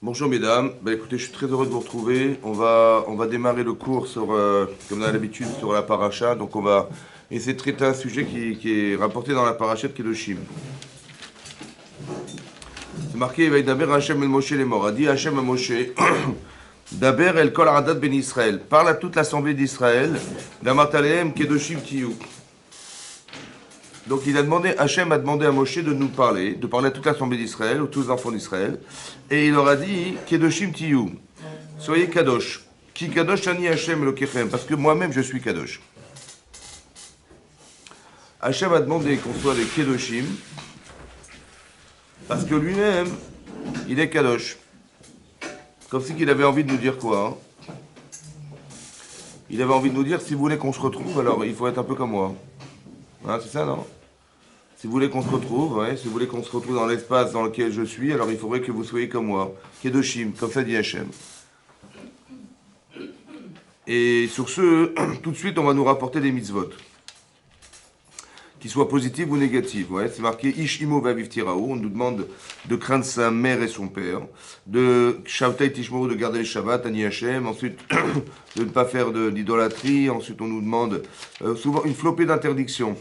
Bonjour mesdames, écoutez, je suis très heureux de vous retrouver. On va démarrer le cours sur, comme on a l'habitude, sur la paracha. Donc on va essayer de traiter un sujet qui est rapporté dans la paracha de Kedoshim. C'est marqué, Daber Hashem el Moshe les morts. A dit Hashem à Moshe, Daber el kol aradat ben Israël. Parle à toute l'assemblée d'Israël, Damartalehem Kedoshim Tiyu. Donc Hachem a demandé à Moshe de nous parler, de parler à toute l'assemblée d'Israël, ou tous les enfants d'Israël, et il leur a dit, Kedoshim Tiyu, soyez Kadosh, Ki Kadosh Ani Hachem Elokechem, parce que moi-même je suis Kadosh. Hachem a demandé qu'on soit des Kedoshim, parce que lui-même, il est Kadosh. Comme si qu'il avait envie de nous dire quoi, hein? Il avait envie de nous dire, si vous voulez qu'on se retrouve, alors il faut être un peu comme moi. Hein, c'est ça, non? Si vous voulez qu'on se retrouve, si vous voulez qu'on se retrouve dans l'espace dans lequel je suis, alors il faudrait que vous soyez comme moi. Kedoshim, comme ça dit Hachem. Et sur ce, tout de suite, on va nous rapporter des mitzvot. Qu'ils soient positives ou négatives. C'est marqué Ish imo vaviv tiraou. On nous demande de craindre sa mère et son père. De Shavtai tishmoru, de garder le Shabbat, Ani Hachem. Ensuite, de ne pas faire d'idolâtrie. Ensuite, on nous demande souvent une flopée d'interdictions.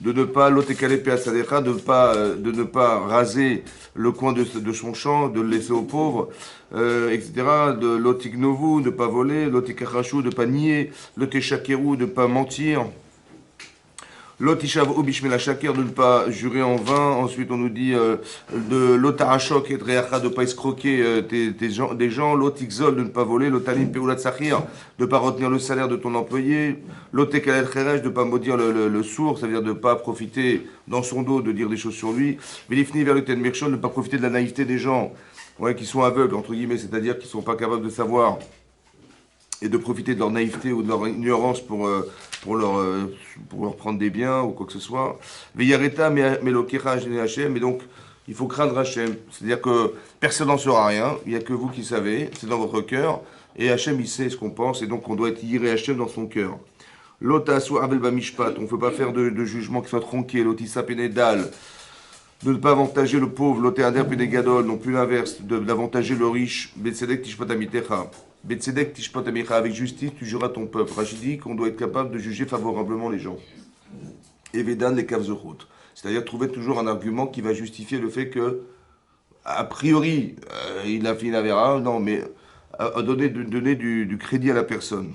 De ne pas l'otekale peasadecha, de ne pas raser le coin de son champ, de le laisser aux pauvres, etc. De l'otiknovu, de ne pas voler, l'otikachachou, de ne pas nier, l'oteshakeru, de ne pas mentir, l'otishav obishmela shaker, de ne pas jurer en vain. Ensuite, on nous dit de l'otarachok et dreacha, de ne pas escroquer des gens, l'otikzol, de ne pas voler, l'otalim peulat sachir, de ne pas retenir le salaire de ton employé, l'otekalel cherej, de ne pas maudire le sourd, ça veut dire de ne pas profiter dans son dos de dire des choses sur lui, velifni vers le ten mirchon, de ne pas profiter de la naïveté des gens qui sont aveugles, entre guillemets, c'est-à-dire qui ne sont pas capables de savoir et de profiter de leur naïveté ou de leur ignorance pour leur prendre des biens ou quoi que ce soit. Veyareta melokecha Hachem, et donc il faut craindre Hachem. C'est-à-dire que personne n'en saura rien, il n'y a que vous qui savez, c'est dans votre cœur, et Hachem il sait ce qu'on pense, et donc on doit être yiré Hachem dans son cœur. L'otasu avel bamishpat, on ne peut pas faire de jugement qui soit tronqué, l'otisa penedal, de ne pas avantager le pauvre, l'otéader pénégadol, non plus l'inverse, d'avantager le riche, betsedek tishpatamitecha. Betsedek tishpatamicha, avec justice tu jureras ton peuple. Rachid dit qu'on doit être capable de juger favorablement les gens. Et Vedan les kavzechot, c'est-à-dire trouver toujours un argument qui va justifier le fait que, a priori, il a fait une avéra, non, mais donner du crédit à la personne.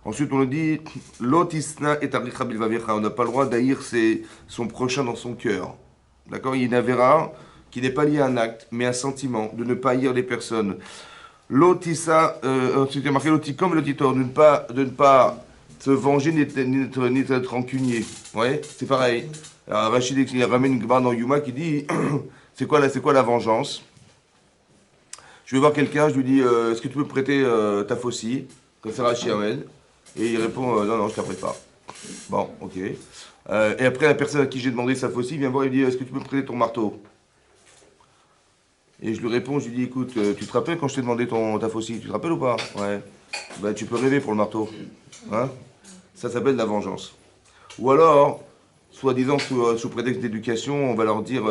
Ensuite, on nous dit, l'otisna et arichabilvavecha, on n'a pas le droit d'haïr son prochain dans son cœur. D'accord? Il y a une avéra qui n'est pas liée à un acte, mais un sentiment, de ne pas haïr les personnes. L'otissa, ensuite il y a marqué l'otikom et l'otitor, de ne pas se venger ni être rancunier. Ouais, c'est pareil. Alors, Rachid il ramène une barre dans Yuma qui dit c'est quoi la vengeance? Je vais voir quelqu'un, je lui dis est-ce que tu peux me prêter ta faucille? Comme ça Rachid amène. Et il répond non, je ne te la prête pas. Bon, ok. Et après, la personne à qui j'ai demandé sa faucille vient voir et dit est-ce que tu peux me prêter ton marteau? Et je lui réponds, je lui dis, écoute, tu te rappelles quand je t'ai demandé ta faucille, tu te rappelles ou pas? Ouais. Ben, tu peux rêver pour le marteau. Hein? Ça s'appelle la vengeance. Ou alors, soi-disant sous prétexte d'éducation, on va leur dire,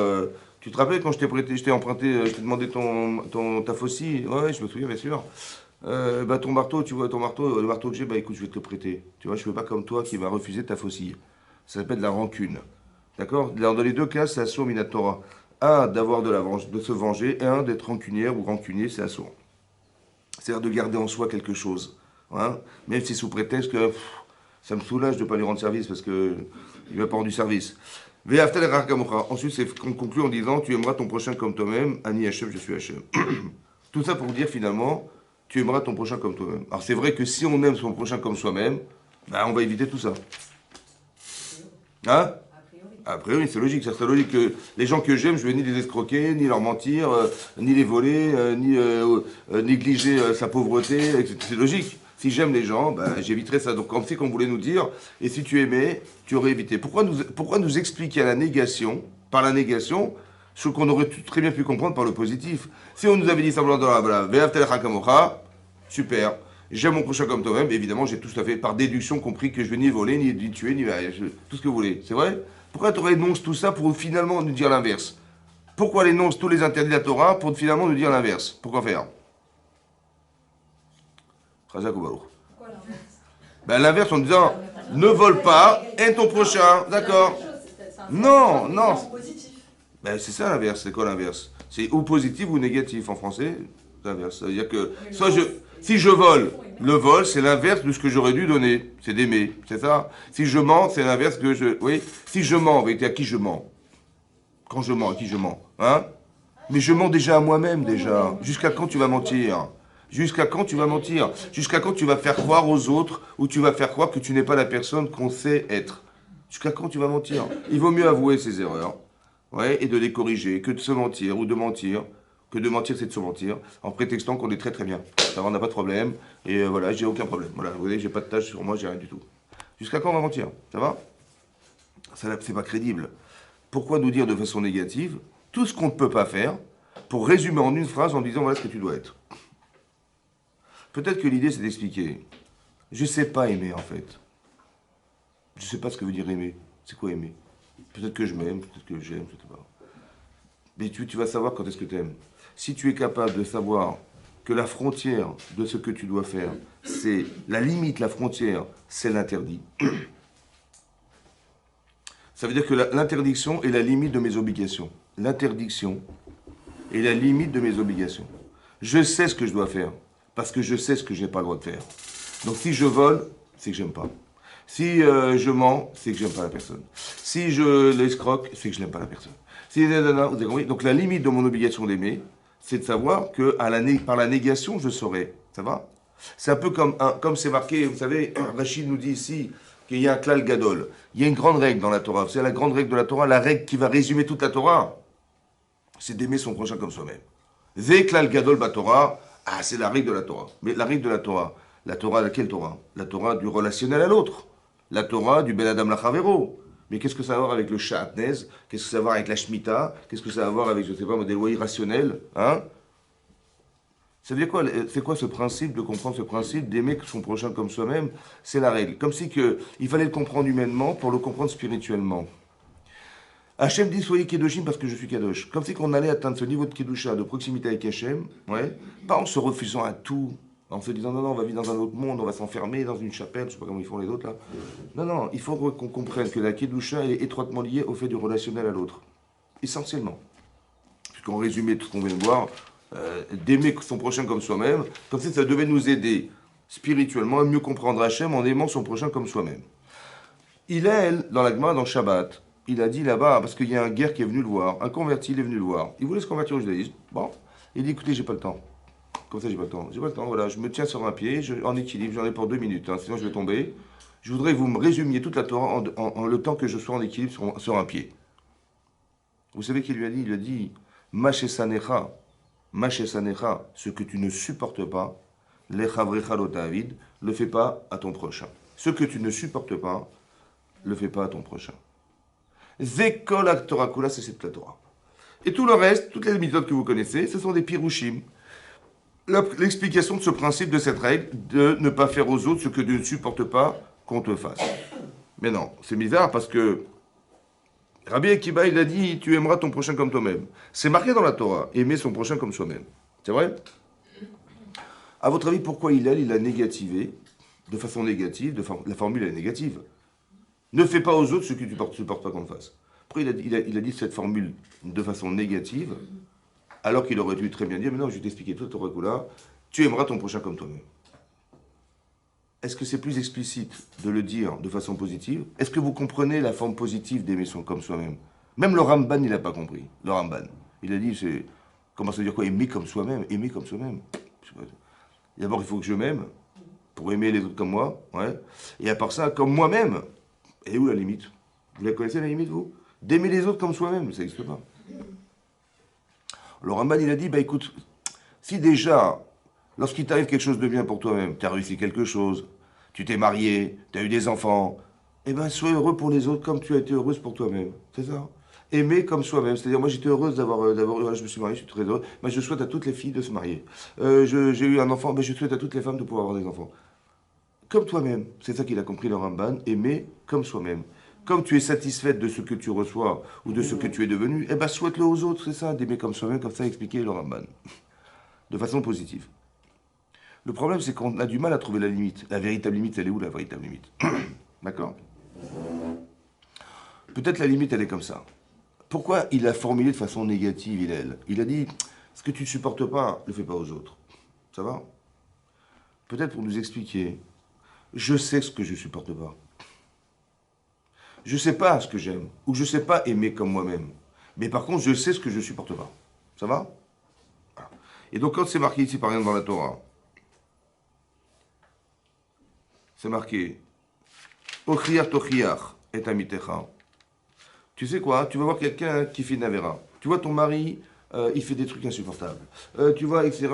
tu te rappelles quand je t'ai emprunté, je t'ai demandé ta faucille? Ouais, je me souviens, bien sûr. Ton marteau, tu vois, le marteau que j'ai, écoute, je vais te le prêter. Tu vois, je ne fais pas comme toi qui va refuser ta faucille. Ça s'appelle la rancune. D'accord? Dans les deux cas, c'est assour minatora. Un, de se venger, et un, d'être rancunière ou rancunier, c'est assourd. C'est-à-dire de garder en soi quelque chose. Hein? Même si sous prétexte que ça me soulage de ne pas lui rendre service parce qu'il ne va pas rendre du service. Ensuite, c'est qu'on conclut en disant tu aimeras ton prochain comme toi-même. Ani Hachem, je suis Hachem. Tout ça pour dire finalement tu aimeras ton prochain comme toi-même. Alors c'est vrai que si on aime son prochain comme soi-même, on va éviter tout ça. Hein? A priori, c'est logique. Ça serait logique que les gens que j'aime, je vais ni les escroquer, ni leur mentir, ni les voler, ni négliger sa pauvreté. C'est logique. Si j'aime les gens, j'éviterai ça. Donc, comme c'est qu'on voulait nous dire, et si tu aimais, tu aurais évité. Pourquoi nous expliquer à la négation, par la négation, ce qu'on aurait très bien pu comprendre par le positif? Si on nous avait dit simplement dans la blague, super. J'aime mon prochain comme toi-même, évidemment, j'ai tout à fait, par déduction, compris que je vais ni voler, ni tuer, ni tout ce que vous voulez. C'est vrai? Pourquoi tu aurais énoncé tout ça pour finalement nous dire l'inverse? Pourquoi elle énonce tous les interdits de la Torah pour finalement nous dire l'inverse? Pourquoi faire? Chazak ou Baruch. Pourquoi l'inverse? Ben, l'inverse en disant ne vole pas, aime ton prochain, d'accord? Non, non. Ben, c'est ça l'inverse, c'est quoi l'inverse? C'est ou positif ou négatif en français, c'est l'inverse. C'est-à-dire que si je vole, le vol c'est l'inverse de ce que j'aurais dû donner, c'est d'aimer, c'est ça? Si je mens, c'est l'inverse que je. Oui? Si je mens, à qui je mens? Quand je mens, à qui je mens? Hein? Mais je mens déjà à moi-même déjà. Jusqu'à quand tu vas mentir? Jusqu'à quand tu vas mentir? Jusqu'à quand tu vas faire croire aux autres ou tu vas faire croire que tu n'es pas la personne qu'on sait être? Jusqu'à quand tu vas mentir? Il vaut mieux avouer ses erreurs, ouais, et de les corriger que de se mentir ou de mentir. Que de mentir, c'est de se mentir, en prétextant qu'on est très très bien. Ça va, on n'a pas de problème, et voilà, j'ai aucun problème. Voilà, vous voyez, j'ai pas de tâche sur moi, j'ai rien du tout. Jusqu'à quand on va mentir? Ça va? Ça, c'est pas crédible. Pourquoi nous dire de façon négative tout ce qu'on ne peut pas faire pour résumer en une phrase en disant voilà ce que tu dois être? Peut-être que l'idée c'est d'expliquer. Je ne sais pas aimer en fait. Je ne sais pas ce que veut dire aimer. C'est quoi aimer? Peut-être que je m'aime, peut-être que j'aime, je ne sais pas. Mais tu vas savoir quand est-ce que tu aimes. Si tu es capable de savoir que la frontière de ce que tu dois faire, c'est la limite, la frontière, c'est l'interdit. Ça veut dire que l'interdiction est la limite de mes obligations. L'interdiction est la limite de mes obligations. Je sais ce que je dois faire, parce que je sais ce que je n'ai pas le droit de faire. Donc si je vole, c'est que j'aime pas. Si je mens, c'est que j'aime pas la personne. Si je l'escroque, c'est que je n'aime pas la personne. Si, vous avez compris? Donc la limite de mon obligation d'aimer, c'est de savoir que par la négation, je saurai. Ça va? C'est un peu comme c'est marqué, vous savez, Rachid nous dit ici qu'il y a un klal gadol. Il y a une grande règle dans la Torah. C'est la grande règle de la Torah, la règle qui va résumer toute la Torah. C'est d'aimer son prochain comme soi-même. Ze klal gadol ba Torah, c'est la règle de la Torah. Mais la règle de la Torah, laquelle Torah? La Torah du relationnel à l'autre. La Torah du ben adam lachavero. Mais qu'est-ce que ça a à voir avec le sha'atnez? Qu'est-ce que ça a à voir avec la shmita? Qu'est-ce que ça a à voir avec, je ne sais pas, des lois irrationnelles? Hein? Ça veut dire quoi? C'est quoi ce principe, de comprendre ce principe, d'aimer son prochain comme soi-même? C'est la règle. Comme si il fallait le comprendre humainement pour le comprendre spirituellement. Hachem dit soyez Kedoshim parce que je suis Kadosh. Comme si qu'on allait atteindre ce niveau de Kedusha, de proximité avec Hachem, ouais, pas en se refusant à tout, en se disant non, non, on va vivre dans un autre monde, on va s'enfermer dans une chapelle, je sais pas comment ils font les autres là. Non, non, il faut qu'on comprenne que la Kedusha elle est étroitement liée au fait du relationnel à l'autre. Essentiellement. Puisqu'en résumé tout ce qu'on vient de voir, d'aimer son prochain comme soi-même, comme si ça devait nous aider spirituellement à mieux comprendre Hachem en aimant son prochain comme soi-même. Hillel, dans la Gemara, dans Shabbat, il a dit là-bas, parce qu'il y a un guerre qui est venu le voir, un converti, il est venu le voir. Il voulait se convertir au judaïsme. Bon, il dit écoutez, j'ai pas le temps. Comme ça, j'ai pas le temps. J'ai pas le temps, voilà, je me tiens sur un pied, en équilibre, j'en ai pour 2 minutes, hein, sinon je vais tomber. Je voudrais que vous me résumiez toute la Torah en le temps que je sois en équilibre sur un pied. Vous savez qu'il lui a dit? Il lui a dit Machesanecha, ce que tu ne supportes pas, lechavrecha lo ta'avid, le fais pas à ton prochain. Ce que tu ne supportes pas, le fais pas à ton prochain. Zekol Torah Kula, c'est cette la Torah. Et tout le reste, toutes les méthodes que vous connaissez, ce sont des pirouchim. L'explication de ce principe, de cette règle, de ne pas faire aux autres ce que tu ne supportes pas qu'on te fasse. Mais non, c'est bizarre parce que Rabbi Akiba, il a dit tu aimeras ton prochain comme toi-même. C'est marqué dans la Torah, aimer son prochain comme soi-même. C'est vrai? À votre avis, pourquoi il a négativé, de façon négative, la formule est négative? Ne fais pas aux autres ce que tu ne supportes pas qu'on te fasse. Pourquoi il a dit cette formule de façon négative, alors qu'il aurait dû très bien dire, mais non, je vais t'expliquer tout au Torah, tu aimeras ton prochain comme toi-même. Est-ce que c'est plus explicite de le dire de façon positive? Est-ce que vous comprenez la forme positive d'aimer son comme soi-même? Même le Ramban, il n'a pas compris. Le Ramban. Il a dit, comment ça veut dire quoi? Aimer comme soi-même. Aimer comme soi-même. D'abord, il faut que je m'aime pour aimer les autres comme moi. Ouais. Et à part ça, comme moi-même. Et où la limite? Vous la connaissez la limite, vous? D'aimer les autres comme soi-même, ça n'existe pas. Le Ramban, il a dit, bah écoute, si déjà, lorsqu'il t'arrive quelque chose de bien pour toi-même, tu as réussi quelque chose, tu t'es marié, tu as eu des enfants, eh bien, sois heureux pour les autres comme tu as été heureuse pour toi-même. C'est ça. Aimer comme soi-même. C'est-à-dire, moi, j'étais heureuse d'avoir, je me suis mariée, je suis très heureuse, mais je souhaite à toutes les filles de se marier. J'ai eu un enfant, mais je souhaite à toutes les femmes de pouvoir avoir des enfants. Comme toi-même. C'est ça qu'il a compris, le Ramban. Aimer comme soi-même. comme tu es satisfaite de ce que tu reçois ou de ce que tu es devenu, eh ben souhaite-le aux autres, c'est ça, d'aimer comme soi-même, comme ça expliquer le Ramban, de façon positive. Le problème, c'est qu'on a du mal à trouver la limite. La véritable limite, elle est où, la véritable limite? D'accord? Peut-être la limite, elle est comme ça. Pourquoi il a formulé de façon négative, il a dit, ce que tu ne supportes pas, ne le fais pas aux autres. Ça va? Peut-être pour nous expliquer, je sais ce que je ne supporte pas. Je ne sais pas ce que j'aime, ou je ne sais pas aimer comme moi-même. Mais par contre, je sais ce que je ne supporte pas. Ça va? Voilà. Et donc, quand c'est marqué ici, par exemple, dans la Torah, c'est marqué Ochiach tochiach et amitecha. Tu sais quoi? Tu vas voir quelqu'un qui fait une avéra. Tu vois ton mari, il fait des trucs insupportables. Tu vois, etc.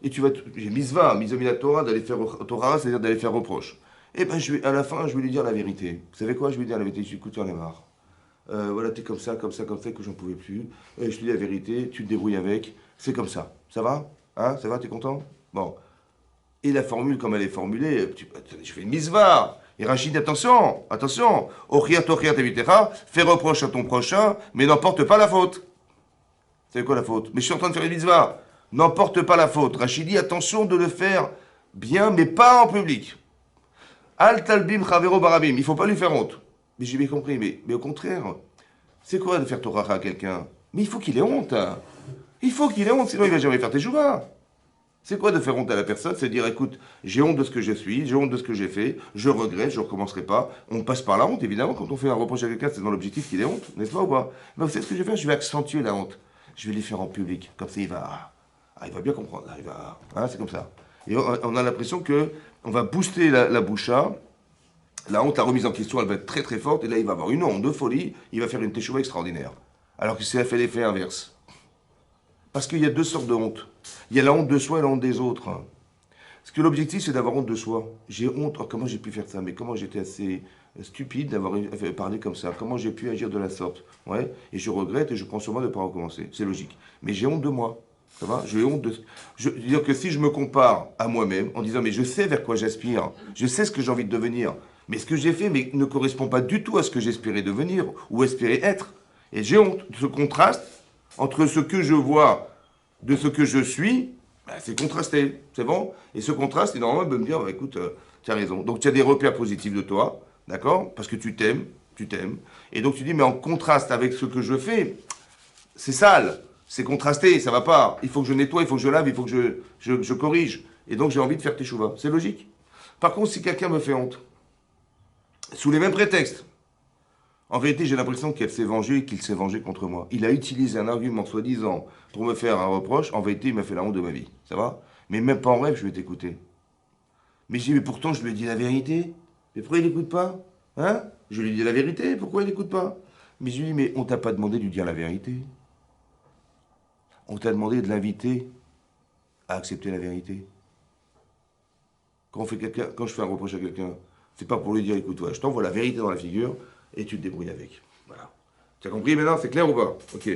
Et tu vas. J'ai mis la Torah, d'aller faire Torah, c'est-à-dire d'aller faire reproche. Et ben, à la fin, je vais lui dire la vérité. Vous savez quoi? Je vais lui dire la vérité. Je lui dis, écoute, tu en as marre. Voilà, t'es comme ça, comme ça, comme ça, que j'en pouvais plus. Je te dis la vérité, tu te débrouilles avec. C'est comme ça. Ça va? Hein? Ça va? T'es content? Bon. Et la formule, comme elle est formulée, je fais une misva. Et Rachid, attention, attention. Ochia tochia tevitecha, fais reproche à ton prochain, mais n'emporte pas la faute. C'est quoi la faute? Mais je suis en train de faire une misva. N'emporte pas la faute. Rachid dit, attention de le faire bien, mais pas en public. Al talbim chavero barabim. Il ne faut pas lui faire honte. Mais j'ai bien compris, mais au contraire, c'est quoi de faire Torah à quelqu'un? Mais il faut qu'il ait honte. Hein. Il faut qu'il ait honte, sinon il ne va jamais faire tes jouas. C'est quoi de faire honte à la personne? C'est dire, écoute, j'ai honte de ce que je suis, j'ai honte de ce que j'ai fait, je regrette, je ne recommencerai pas. On passe par la honte, évidemment. Quand on fait un reproche à quelqu'un, c'est dans l'objectif qu'il ait honte, n'est-ce pas ou pas? Mais vous savez ce que je vais faire? Je vais accentuer la honte. Je vais les faire en public. Comme ça, il va bien comprendre. Hein, c'est comme ça. Et on a l'impression que on va booster la boucha. La honte, la remise en question, elle va être très très forte. Et là, il va avoir une honte de folie. Il va faire une teshuva extraordinaire. Alors que c'est fait l'effet inverse. Parce qu'il y a deux sortes de honte. Il y a la honte de soi et la honte des autres. Parce que l'objectif, c'est d'avoir honte de soi. J'ai honte, oh, comment j'ai pu faire ça? Mais comment j'étais assez stupide d'avoir parlé comme ça? Comment j'ai pu agir de la sorte? Ouais. Et je regrette et je prends sur moi de ne pas recommencer. C'est logique. Mais j'ai honte de moi. Ça va? J'ai honte de... Je veux dire que si je me compare à moi-même en disant, mais je sais vers quoi j'aspire, je sais ce que j'ai envie de devenir, mais ce que j'ai fait ne correspond pas du tout à ce que j'espérais devenir ou espérais être. Et j'ai honte de ce contraste entre ce que je vois de ce que je suis, ben, c'est contrasté, c'est bon? Et ce contraste, normalement, il peut me dire, bah, écoute, tu as raison. Donc tu as des repères positifs de toi, d'accord? Parce que tu t'aimes. Et donc tu dis, mais en contraste avec ce que je fais, c'est sale, c'est contrasté, ça va pas. Il faut que je nettoie, il faut que je lave, il faut que je corrige. Et donc j'ai envie de faire tes chouvas. C'est logique. Par contre, si quelqu'un me fait honte, sous les mêmes prétextes, en vérité, j'ai l'impression qu'elle s'est vengée et qu'il s'est vengé contre moi. Il a utilisé un argument soi-disant pour me faire un reproche. En vérité, il m'a fait la honte de ma vie. Ça va? Mais même pas en rêve, je vais t'écouter. Mais j'ai dit, mais pourtant, je lui ai dit la vérité. Mais pourquoi il n'écoute pas? Hein? Je lui ai dit la vérité, pourquoi il n'écoute pas? Mais je lui ai dit, mais on t'a pas demandé de lui dire la vérité. On t'a demandé de l'inviter à accepter la vérité. Quand je fais un reproche à quelqu'un, c'est pas pour lui dire, écoute, toi, je t'envoie la vérité dans la figure, et tu te débrouilles avec. Voilà. Tu as compris maintenant? C'est clair ou pas? Ok.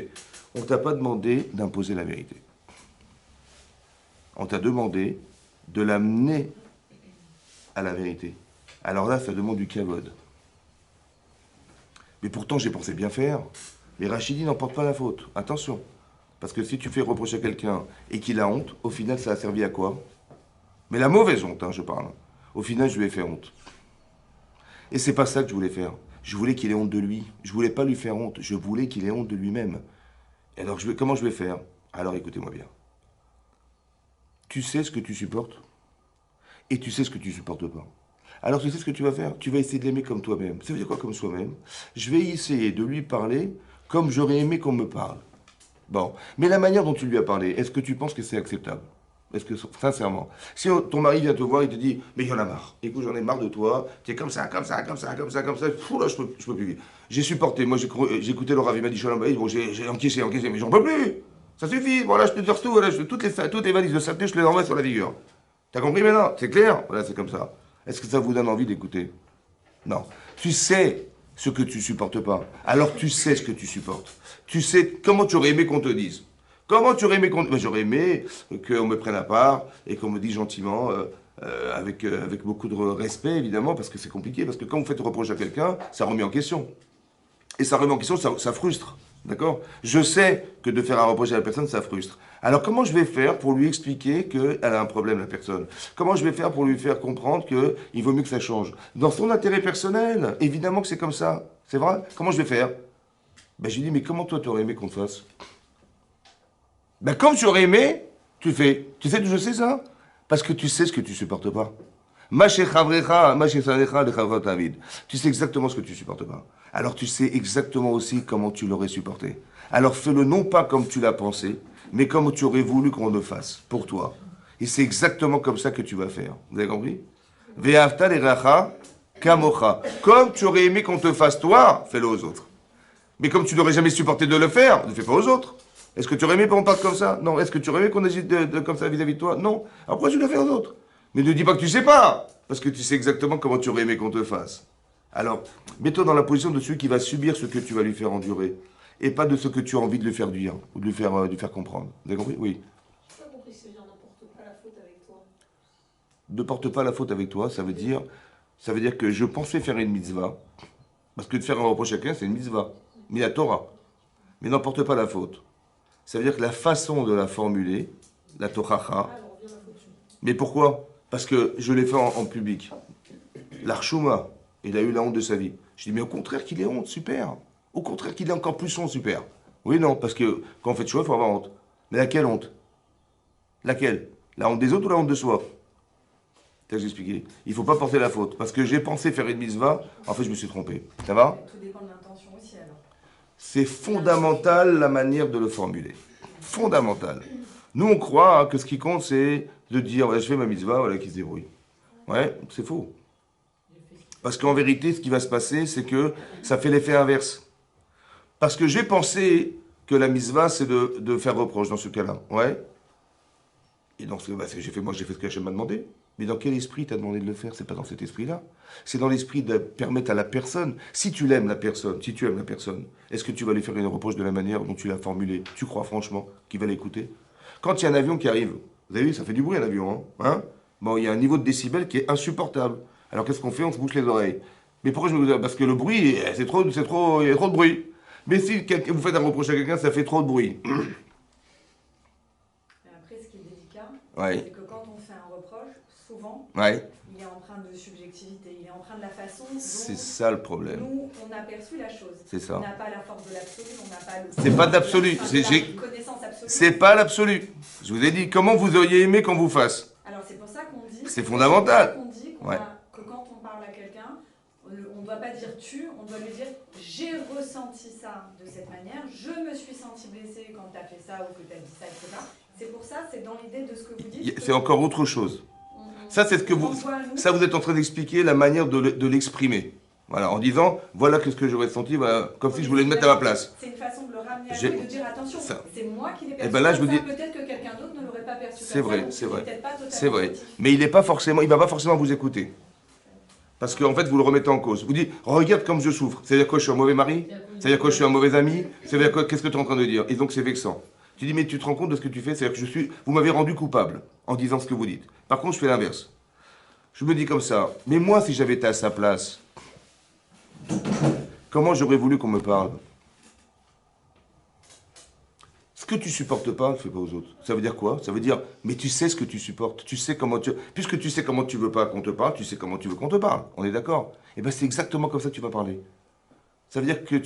On t'a pas demandé d'imposer la vérité. On t'a demandé de l'amener à la vérité. Alors là, ça demande du kavod. Mais pourtant, j'ai pensé bien faire. Les Rachidi n'en portent pas la faute. Attention. Parce que si tu fais reprocher à quelqu'un et qu'il a honte, au final, ça a servi à quoi? Mais la mauvaise honte, hein, je parle. Au final, je lui ai fait honte. Et c'est pas ça que je voulais faire. Je voulais qu'il ait honte de lui. Je voulais pas lui faire honte. Je voulais qu'il ait honte de lui-même. Et alors, comment je vais faire? Alors, écoutez-moi bien. Tu sais ce que tu supportes et tu sais ce que tu supportes pas. Alors, tu sais ce que tu vas faire? Tu vas essayer de l'aimer comme toi-même. Ça veut dire quoi comme soi-même? Je vais essayer de lui parler comme j'aurais aimé qu'on me parle. Bon. Mais la manière dont tu lui as parlé, est-ce que tu penses que c'est acceptable? Est-ce que, sincèrement, si ton mari vient te voir et te dit, mais il y en a marre, écoute, j'en ai marre de toi, tu es comme ça, comme ça, comme ça, comme ça, comme ça, fou là, je peux plus vivre. J'ai supporté, moi j'ai écouté le Rav, il m'a dit, Shalom Bayit, bon, j'ai encaissé, mais j'en peux plus, ça suffit, voilà, je te dis tout, voilà, toutes les valises de saleté, je les envoie sur la figure. T'as compris maintenant? C'est clair? Voilà, c'est comme ça. Est-ce que ça vous donne envie d'écouter? Non. Tu sais ce que tu supportes pas, alors tu sais ce que tu supportes. Tu sais comment tu aurais aimé qu'on te dise. Comment tu aurais aimé qu'on... J'aurais aimé qu'on me prenne à part et qu'on me dise gentiment, avec beaucoup de respect, évidemment, parce que c'est compliqué, parce que quand vous faites un reproche à quelqu'un, ça remet en question. Et ça remet en question, ça frustre. D'accord? Je sais que de faire un reproche à la personne, ça frustre. Alors comment je vais faire pour lui expliquer qu'elle a un problème, la personne? Comment je vais faire pour lui faire comprendre qu'il vaut mieux que ça change? Dans son intérêt personnel, évidemment que c'est comme ça. C'est vrai? Comment je vais faire? Ben, je lui dis, mais comment toi tu aurais aimé qu'on te fasse? Ben, comme tu aurais aimé, tu fais. Tu sais d'où je sais ça? Parce que tu sais ce que tu supportes pas. Tu sais exactement ce que tu supportes pas. Alors tu sais exactement aussi comment tu l'aurais supporté. Alors fais-le non pas comme tu l'as pensé, mais comme tu aurais voulu qu'on le fasse, pour toi. Et c'est exactement comme ça que tu vas faire. Vous avez compris? Ve'afta l'iracha kamocha. Comme tu aurais aimé qu'on te fasse toi, fais-le aux autres. Mais comme tu n'aurais jamais supporté de le faire, ne fais pas aux autres. Est-ce que tu aurais aimé qu'on parle comme ça? Non. Est-ce que tu aurais aimé qu'on agisse comme ça vis-à-vis de toi? Non. Alors pourquoi tu le fais aux autres? Mais ne dis pas que tu sais pas, parce que tu sais exactement comment tu aurais aimé qu'on te fasse. Alors, mets-toi dans la position de celui qui va subir ce que tu vas lui faire endurer, et pas de ce que tu as envie de lui faire dire, ou de lui faire comprendre. Vous avez compris? Oui. Je n'ai pas compris, ça veut dire n'emporte pas la faute avec toi. Ne porte pas la faute avec toi, ça veut dire que je pensais faire une mitzvah, parce que de faire un reproche à quelqu'un, c'est une mitzvah, mais la Torah. Mais n'emporte pas la faute. Ça veut dire que la façon de la formuler, la tochacha, Ah, on revient à la faute. mais pourquoi? Parce que je l'ai fait en public. L'Archouma, il a eu la honte de sa vie. Je dis, mais au contraire qu'il ait honte, super. Au contraire qu'il ait encore plus honte, super. Oui, non, parce que quand on fait de choix, il faut avoir honte. Mais laquelle honte? Laquelle? La honte des autres ou la honte de soi? T'as expliqué. Il ne faut pas porter la faute. Parce que j'ai pensé faire une mitzvah, en fait, je me suis trompé. Ça va? Tout dépend de l'intention aussi alors. C'est fondamental la manière de le formuler. Fondamental. Nous, on croit que ce qui compte, c'est de dire, ouais, je fais ma mitzvah, voilà, qui se débrouille. Ouais, c'est faux. Parce qu'en vérité, ce qui va se passer, c'est que ça fait l'effet inverse. Parce que j'ai pensé que la mitzvah, c'est de faire reproche dans ce cas-là. Ouais. Et donc, bah, j'ai fait ce que Hachem m'a demandé. Mais dans quel esprit t'as demandé de le faire? C'est pas dans cet esprit-là. C'est dans l'esprit de permettre à la personne, si tu l'aimes la personne, si tu aimes la personne, est-ce que tu vas lui faire une reproche de la manière dont tu l'as formulée? Tu crois franchement qu'il va l'écouter? Quand il y a un avion qui arrive, vous avez vu, ça fait du bruit un avion, hein? Bon, il y a un niveau de décibel qui est insupportable. Alors qu'est-ce qu'on fait? On se bouche les oreilles. Mais pourquoi je me... Parce que le bruit, il y a trop de bruit. Mais si vous faites un reproche à quelqu'un, ça fait trop de bruit. Mais après, ce qui est délicat, Ouais. c'est que quand on fait un reproche, souvent, Ouais. il est empreint de subjectivité, il est empreint de la façon dont C'est ça le problème. nous, on a perçu la chose. C'est ça. On n'a pas la force de l'absolu, on n'a pas le... C'est pas d'absolu. la connaissance absolue. C'est pas l'absolu. Je vous ai dit comment vous auriez aimé qu'on vous fasse. Alors c'est pour ça qu'on dit... C'est fondamental. qu'on dit Ouais. que quand on parle à quelqu'un, on ne doit pas dire tu, on doit lui dire j'ai ressenti ça de cette manière, je me suis senti blessé quand tu as fait ça ou que tu as dit ça, etc. C'est pour ça, c'est dans l'idée de ce que vous dites. C'est encore autre chose. Ça, c'est ce que vous... Ça, vous êtes en train d'expliquer la manière de l'exprimer. Voilà, en disant, voilà ce que j'aurais senti, voilà, comme si je voulais le mettre à ma place. C'est une façon de le ramener à lui et de dire attention, c'est moi qui l'ai perçu. Et ben là, je vous dis, peut-être que quelqu'un d'autre ne l'aurait pas perçu. C'est vrai, c'est vrai. C'est vrai. Motif. Mais il va pas forcément vous écouter. Parce qu'en fait, vous le remettez en cause. Vous dites, regarde comme je souffre. C'est-à-dire quoi, je suis un mauvais mari? C'est-à-dire quoi, je suis un mauvais ami? C'est-à-dire quoi, qu'est-ce que tu es en train de dire? Et donc, c'est vexant. Tu dis, mais tu te rends compte de ce que tu fais? C'est-à-dire que vous m'avez rendu coupable en disant ce que vous dites. Par contre, je fais l'inverse. Je me dis comme ça, mais moi, si j'avais été à sa place, comment j'aurais voulu qu'on me parle? Ce que tu supportes pas, ne le fais pas aux autres. Ça veut dire quoi? Ça veut dire, mais tu sais ce que tu supportes. Tu sais comment puisque tu sais comment tu veux pas qu'on te parle, tu sais comment tu veux qu'on te parle. On est d'accord? Et bien, c'est exactement comme ça que tu vas parler. Ça veut dire que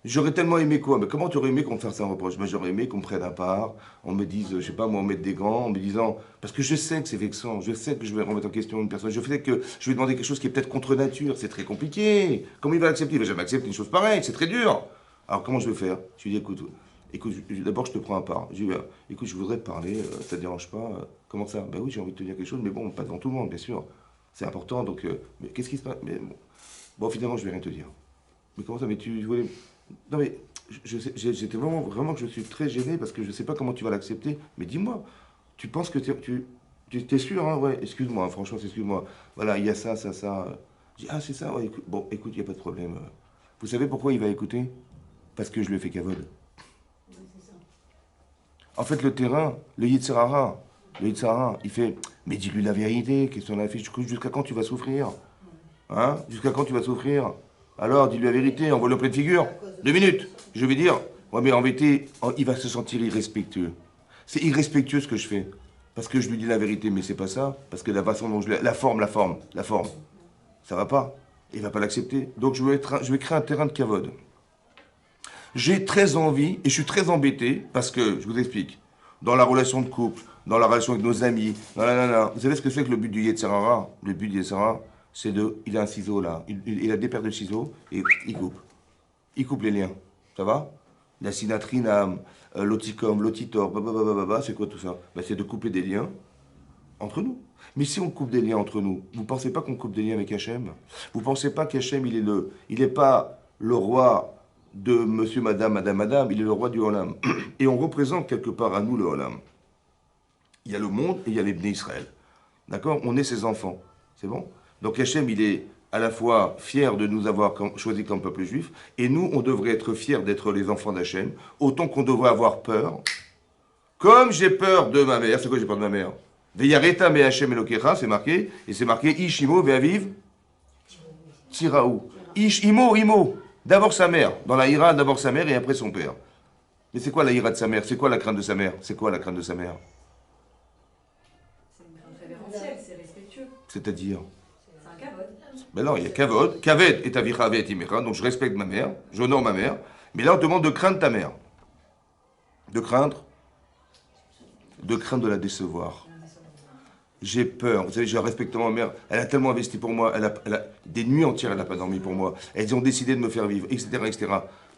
j'aurais tellement aimé quoi? Mais comment tu aurais aimé qu'on me fasse un reproche? Ben, j'aurais aimé qu'on me prenne à part, on me dise, je sais pas, moi, on mette des gants, en me disant, parce que je sais que c'est vexant, je sais que je vais remettre en question une personne, je sais que je vais demander quelque chose qui est peut-être contre nature, c'est très compliqué. Comment il va l'accepter? Il va jamais accepter une chose pareille, c'est très dur. Alors comment je vais faire? Je lui dis, écoute, d'abord je te prends à part. Je lui dis, écoute, je voudrais te parler, ça te dérange pas? Comment ça? Ben oui, j'ai envie de te dire quelque chose, mais bon, pas devant tout le monde, bien sûr. C'est important, donc, mais qu'est-ce qui se passe? Mais bon, finalement, je vais rien te dire. Mais comment ça? Mais tu voulais... Non mais, j'étais vraiment que je suis très gêné parce que je ne sais pas comment tu vas l'accepter. Mais dis-moi, tu penses que tu es sûr, hein? Ouais, excuse-moi, hein, franchement, excuse-moi. Voilà, il y a ça, ça, ça. Je dis, ah, c'est ça, ouais, écoute, bon, écoute, il n'y a pas de problème. Vous savez pourquoi il va écouter? Parce que je lui ai fait cavode. Oui, c'est ça. En fait, le terrain, le Yitzhara, il fait, Mais dis-lui la vérité, question de la fiche. Jusqu'à quand tu vas souffrir? Hein? Jusqu'à quand tu vas souffrir? Alors, dis-lui la vérité, envoie-le en pleine figure. 2 minutes. Je vais dire, ouais, mais en vérité, il va se sentir irrespectueux. C'est irrespectueux ce que je fais. Parce que je lui dis la vérité, mais c'est pas ça. Parce que la façon dont la forme, ça va pas. Il va pas l'accepter. Donc je vais créer un terrain de cavode. J'ai très envie, et je suis très embêté, parce que, je vous explique, dans la relation de couple, dans la relation avec nos amis, vous savez ce que c'est que le but du Yetzer Hara? Le but du Yetzer Hara, c'est il a un ciseau là, il a des paires de ciseaux, et il coupe. Il coupe les liens. Ça va? La sinatrinam, l'oticum, l'otitor, c'est quoi tout ça? Ben, c'est de couper des liens entre nous. Mais si on coupe des liens entre nous, vous ne pensez pas qu'on coupe des liens avec Hachem? Vous ne pensez pas qu'Hachem, il n'est pas le roi de monsieur, madame, il est le roi du Olam. Et on représente quelque part à nous le Olam. Il y a le monde et il y a les Bnei Israël. D'accord? On est ses enfants. C'est bon? Donc Hachem, il est à la fois fier de nous avoir choisi comme peuple juif, et nous, on devrait être fiers d'être les enfants d'Hachem, autant qu'on devrait avoir peur. Comme j'ai peur de ma mère, c'est quoi j'ai peur de ma mère? Veyareta me Hachem Elokecha, c'est marqué, et c'est marqué Ishimo ve'aviv Tiraou. Imo. D'abord sa mère. Dans la ira, d'abord sa mère et après son père. Mais c'est quoi la ira de sa mère? C'est quoi la crainte de sa mère? C'est quoi la crainte de sa mère? C'est une crainte révérentielle, c'est respectueux. C'est-à-dire? C'est un kavod. Ben non, il y a kavod. Kaved et avicha et imecha. Donc je respecte ma mère, j'honore ma mère. Mais là, on te demande de craindre ta mère. De craindre de la décevoir. J'ai peur. Vous savez, je respecte ma mère. Elle a tellement investi pour moi. Elle a des nuits entières, elle n'a pas dormi pour moi. Elles ont décidé de me faire vivre, etc., etc.